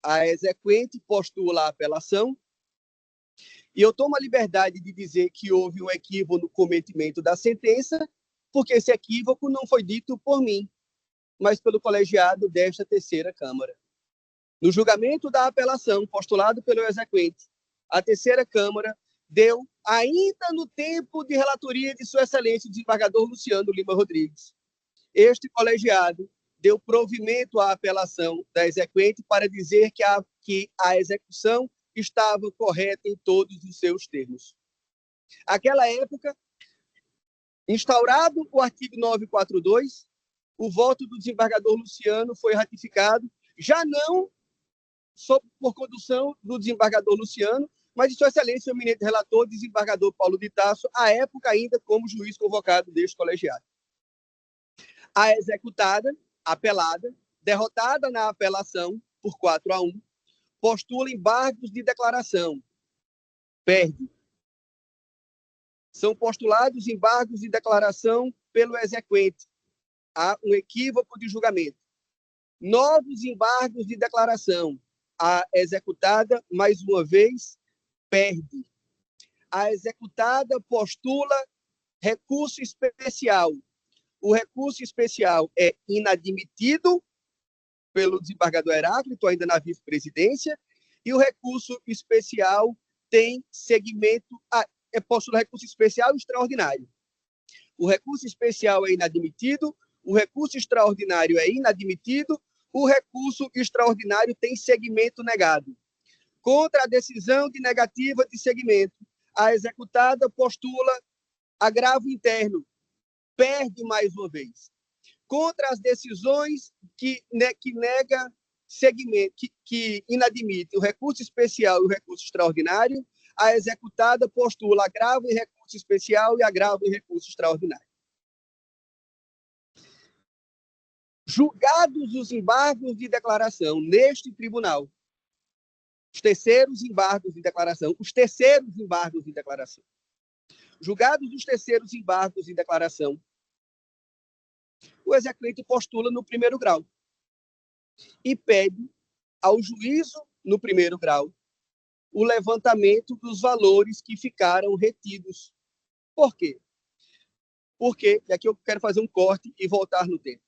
A exequente postula a apelação, e eu tomo a liberdade de dizer que houve um equívoco no cometimento da sentença, porque esse equívoco não foi dito por mim, mas pelo colegiado desta terceira Câmara. No julgamento da apelação postulado pelo exequente, a terceira Câmara deu, ainda no tempo de relatoria de Sua Excelência o desembargador Luciano Lima Rodrigues, este colegiado deu provimento à apelação da exequente para dizer que a execução estava correta em todos os seus termos. Naquela época, instaurado o artigo 942, o voto do desembargador Luciano foi ratificado, já não por condução do desembargador Luciano, mas de Sua Excelência, o eminente relator, desembargador Paulo de Tarso, à época ainda como juiz convocado deste colegiado. A executada, apelada, derrotada na apelação por 4-1, postula embargos de declaração. Perde. São postulados embargos de declaração pelo exequente. Há um equívoco de julgamento. Novos embargos de declaração. A executada, mais uma vez, perde. A executada postula recurso especial. O recurso especial é inadmitido pelo desembargador Heráclito, ainda na vice-presidência, e o recurso especial tem segmento, postula recurso especial extraordinário. O recurso especial é inadmitido, o recurso extraordinário é inadmitido, o recurso extraordinário tem segmento negado. Contra a decisão de negativa de segmento, a executada postula agravo interno, perde mais uma vez. Contra as decisões que nega segmento, que inadmite o recurso especial e o recurso extraordinário, a executada postula agravo em recurso especial e agravo em recurso extraordinário. Julgados os embargos de declaração neste tribunal, os terceiros embargos de declaração, julgados os terceiros embargos de declaração, o exequente postula no primeiro grau e pede ao juízo no primeiro grau o levantamento dos valores que ficaram retidos. Por quê? Porque, e aqui eu quero fazer um corte e voltar no tempo.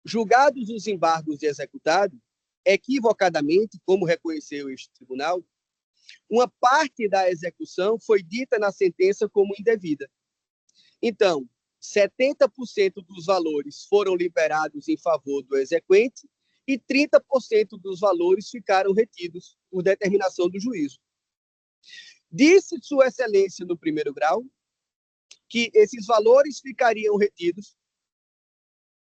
Julgados os embargos de executado, equivocadamente, como reconheceu este tribunal, uma parte da execução foi dita na sentença como indevida. Então, 70% dos valores foram liberados em favor do exequente e 30% dos valores ficaram retidos por determinação do juízo. Disse Sua Excelência no primeiro grau que esses valores ficariam retidos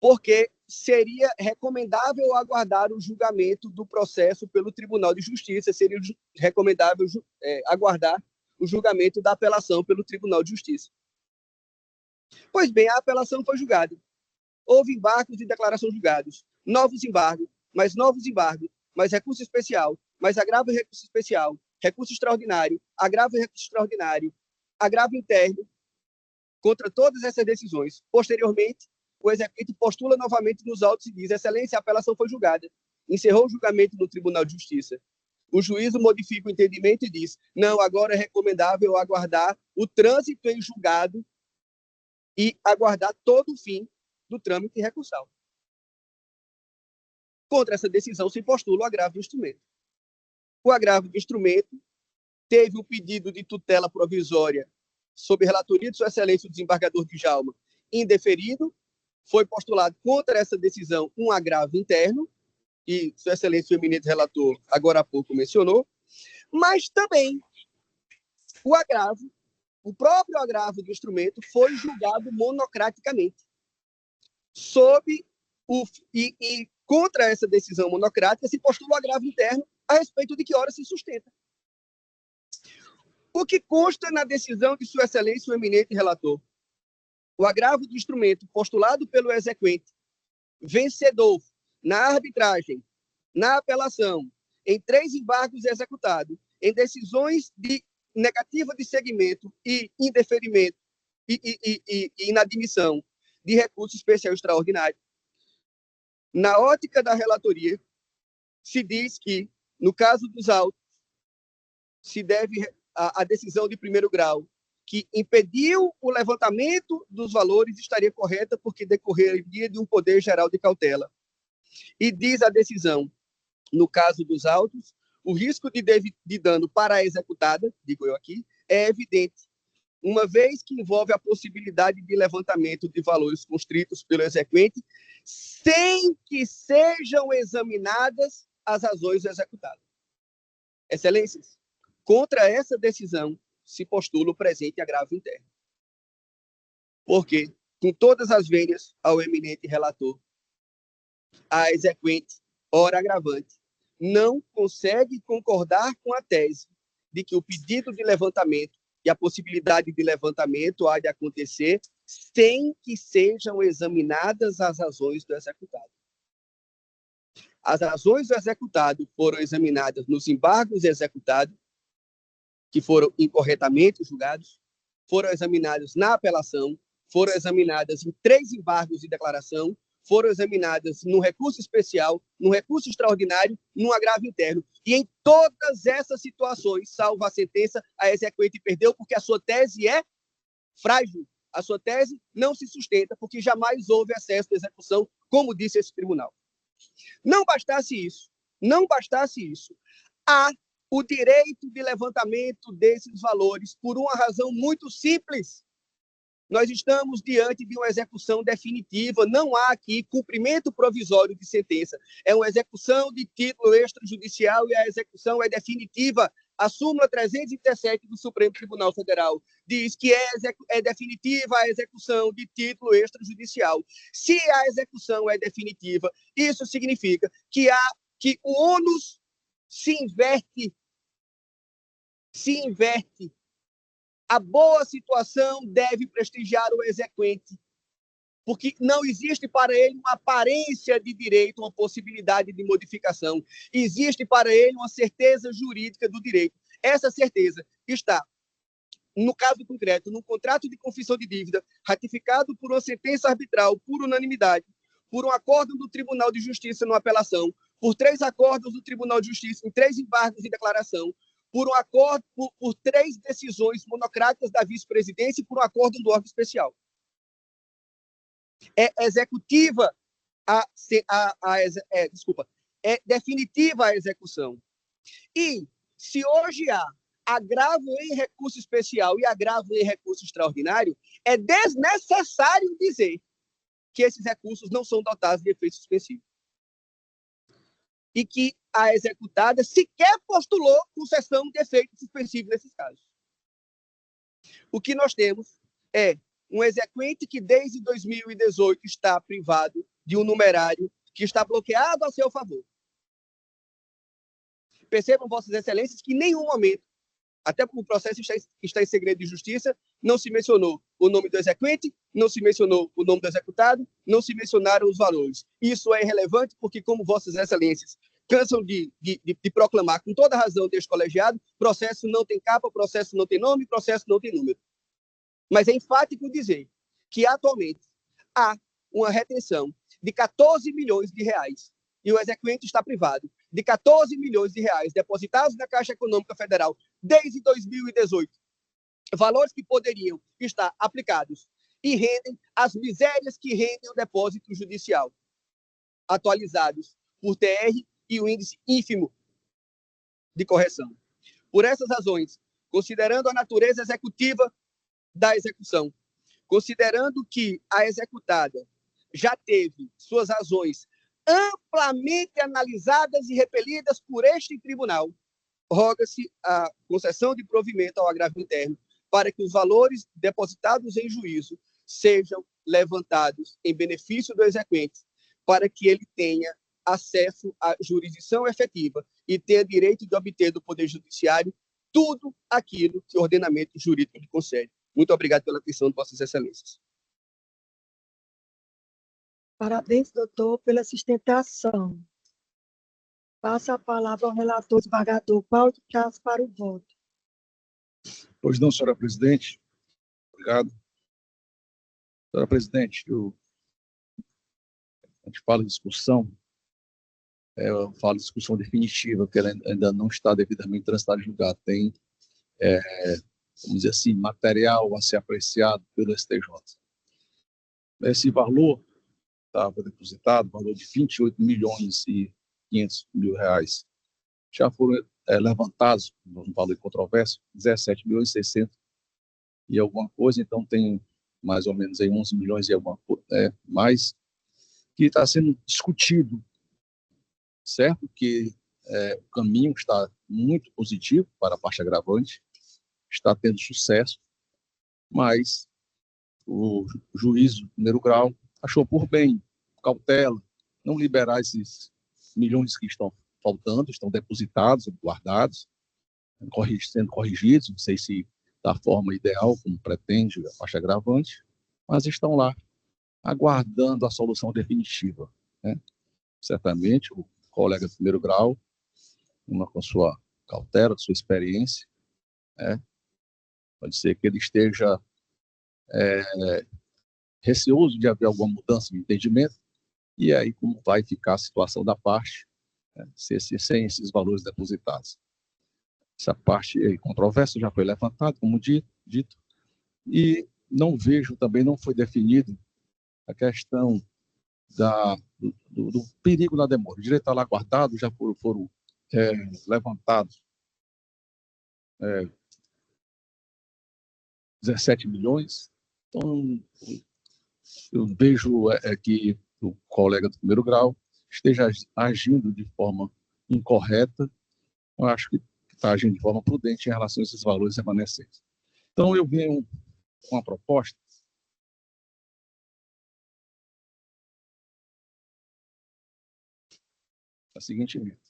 porque seria recomendável aguardar o julgamento do processo pelo Tribunal de Justiça, seria recomendável aguardar o julgamento da apelação pelo Tribunal de Justiça. Pois bem, a apelação foi julgada. Houve embargos de declaração julgados, novos embargos, mais recurso especial, mais agravo e recurso especial, recurso extraordinário, agravo e recurso extraordinário, agravo interno, contra todas essas decisões. Posteriormente, o exequente postula novamente nos autos e diz: Excelência, a apelação foi julgada. Encerrou o julgamento no Tribunal de Justiça. O juízo modifica o entendimento e diz: não, agora é recomendável aguardar o trânsito em julgado e aguardar todo o fim do trâmite recursal. Contra essa decisão se postula o agravo de instrumento. O agravo de instrumento teve o pedido de tutela provisória sob relatoria de Sua Excelência o desembargador Djalma indeferido. Foi postulado contra essa decisão um agravo interno, que Sua Excelência o eminente relator agora há pouco mencionou, mas também o próprio agravo do instrumento foi julgado monocraticamente. E contra essa decisão monocrática se postula o agravo interno a respeito de que hora se sustenta. O que consta na decisão de Sua Excelência o eminente relator? O agravo do instrumento postulado pelo exequente, vencedor na arbitragem, na apelação, em 3 embargos executados, em decisões de negativa de seguimento e indeferimento e inadmissão de recurso especial extraordinário. Na ótica da relatoria, se diz que, no caso dos autos, se deve a decisão de primeiro grau que impediu o levantamento dos valores estaria correta porque decorreria de um poder geral de cautela. E diz a decisão, no caso dos autos, o risco de dano para a executada, digo eu aqui, é evidente, uma vez que envolve a possibilidade de levantamento de valores constritos pelo exequente, sem que sejam examinadas as razões do executado. Excelências, contra essa decisão, se postula o presente agravo interno. Porque, com todas as vênias ao eminente relator, a exequente, ora agravante, não consegue concordar com a tese de que o pedido de levantamento e a possibilidade de levantamento há de acontecer sem que sejam examinadas as razões do executado. As razões do executado foram examinadas nos embargos executados, que foram incorretamente julgados, foram examinadas na apelação, foram examinadas em 3 embargos de declaração, foram examinadas num recurso especial, num recurso extraordinário, num agravo interno. E em todas essas situações, salvo a sentença, a exequente perdeu porque a sua tese é frágil. A sua tese não se sustenta porque jamais houve acesso à execução, como disse esse tribunal. Não bastasse isso, há o direito de levantamento desses valores por uma razão muito simples. Nós estamos diante de uma execução definitiva, não há aqui cumprimento provisório de sentença. É uma execução de título extrajudicial e a execução é definitiva. A súmula 317 do Supremo Tribunal Federal diz que é definitiva a execução de título extrajudicial. Se a execução é definitiva, isso significa que o ônus se inverte. A boa situação deve prestigiar o exequente. porque não existe para ele uma aparência de direito, uma possibilidade de modificação. Existe para ele uma certeza jurídica do direito. Essa certeza está, no caso concreto, no contrato de confissão de dívida, ratificado por uma sentença arbitral, por unanimidade, por um acordo do Tribunal de Justiça numa apelação, por 3 acordos do Tribunal de Justiça em 3 embargos de declaração, por um acordo, por 3 decisões monocráticas da vice-presidência e por um acordo do órgão especial. É executiva é definitiva a execução. E se hoje há agravo em recurso especial e agravo em recurso extraordinário, é desnecessário dizer que esses recursos não são dotados de efeito suspensivo. E que a executada sequer postulou concessão de efeito suspensivo nesses casos. O que nós temos é um exequente que desde 2018 está privado de um numerário que está bloqueado a seu favor. Percebam, Vossas Excelências, que em nenhum momento, até porque o processo está em segredo de justiça, não se mencionou o nome do exequente, não se mencionou o nome do executado, não se mencionaram os valores. Isso é irrelevante porque, como Vossas Excelências cansam de proclamar com toda razão deste colegiado, processo não tem capa, processo não tem nome, processo não tem número. Mas é enfático dizer que, atualmente, há uma retenção de 14 milhões de reais e o exequente está privado de 14 milhões de reais depositados na Caixa Econômica Federal desde 2018. Valores que poderiam estar aplicados e rendem as misérias que rendem o depósito judicial, atualizados por TR e o índice ínfimo de correção. Por essas razões, considerando a natureza executiva da execução, considerando que a executada já teve suas razões amplamente analisadas e repelidas por este tribunal, roga-se a concessão de provimento ao agravo interno para que os valores depositados em juízo sejam levantados em benefício do exequente, para que ele tenha acesso à jurisdição efetiva e tenha direito de obter do Poder Judiciário tudo aquilo que o ordenamento jurídico lhe concede. Muito obrigado pela atenção de Vossas Excelências. Parabéns, doutor, pela sustentação. Passa a palavra ao relator desembargador Paulo de Tarso para o voto. Pois não, senhora presidente. Obrigado. Senhora presidente, a gente fala em discussão, eu falo de discussão definitiva, porque ela ainda não está devidamente transitada em julgado. Tem, vamos dizer assim, material a ser apreciado pelo STJ. Esse valor estava depositado, valor de 28 milhões e 500 mil reais. Já foram levantados, no valor de controvérsia, 17 milhões e 600 e alguma coisa, então tem mais ou menos aí 11 milhões e alguma coisa, mais, que está sendo discutido, certo? Que o caminho está muito positivo para a parte agravante, está tendo sucesso, mas o juízo de primeiro grau achou por bem, cautela, não liberar esses milhões que estão faltando, estão depositados, guardados, sendo corrigidos, não sei se da forma ideal, como pretende a faixa agravante, mas estão lá, aguardando a solução definitiva, né? Certamente, o colega de primeiro grau, com sua cautela, sua experiência, né? Pode ser que ele esteja receoso de haver alguma mudança de entendimento, e aí como vai ficar a situação da parte, né, sem esses valores depositados. Essa parte controversa já foi levantada, como dito, e não vejo, também não foi definido a questão do perigo da demora. O direito está lá guardado, já foram levantados 17 milhões, então eu vejo que o colega do primeiro grau esteja agindo de forma incorreta, eu acho que está agindo de forma prudente em relação a esses valores remanescentes. Então, eu venho com uma proposta da seguinte linha.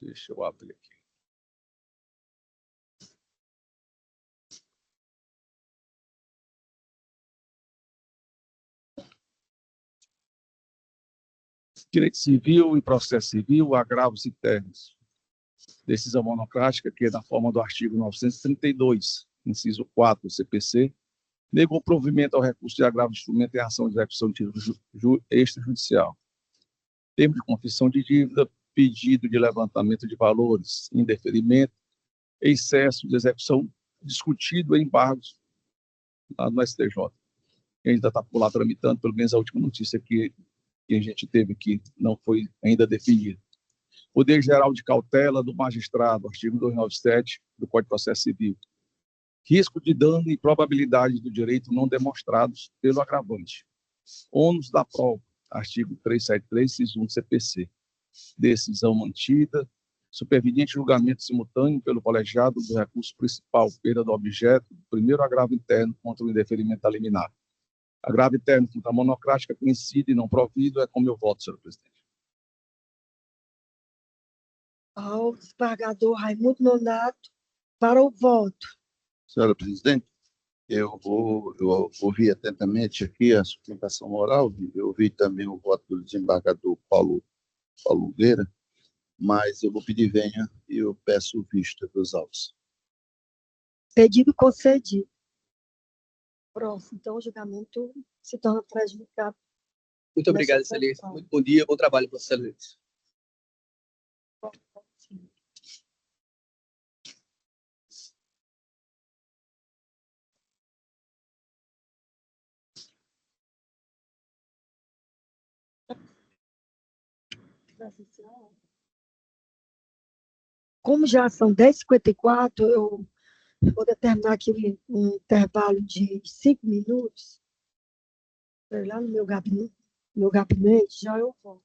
Deixa eu abrir aqui. Direito civil e processo civil, agravos internos. Decisão monocrática, que é na forma do artigo 932, inciso 4 do CPC, negou provimento ao recurso de agravo de instrumento em ação de execução de título extrajudicial. Termo de confissão de dívida, pedido de levantamento de valores, indeferimento, excesso de execução discutido em embargos lá no STJ. Ainda está por lá tramitando, pelo menos a última notícia que a gente teve aqui não foi ainda definida. Poder geral de cautela do magistrado, artigo 297 do Código de Processo Civil. Risco de dano e probabilidade do direito não demonstrados pelo agravante. Ônus da prova, artigo 373, inciso 1 do CPC. Decisão mantida, superveniente julgamento simultâneo pelo colegiado do recurso principal, perda do objeto, do primeiro agravo interno contra o indeferimento liminar. Agravo interno contra a monocrática, conhecido e não provido, é com meu voto, senhor presidente. Ao desembargador Raimundo Nonato, para o voto. Senhora presidente, eu ouvi atentamente aqui a sustentação oral, eu ouvi também o voto do desembargador Paulo Nogueira, mas eu vou pedir venha e eu peço vista dos autos. Pedido concedido. Próximo. Então, o julgamento se torna prejudicado. Muito obrigado, excelência. Muito bom dia, bom trabalho, Vossa Excelência. Como já são 10h54, eu vou determinar aqui um intervalo de 5 minutos. Lá no meu gabinete, já eu volto.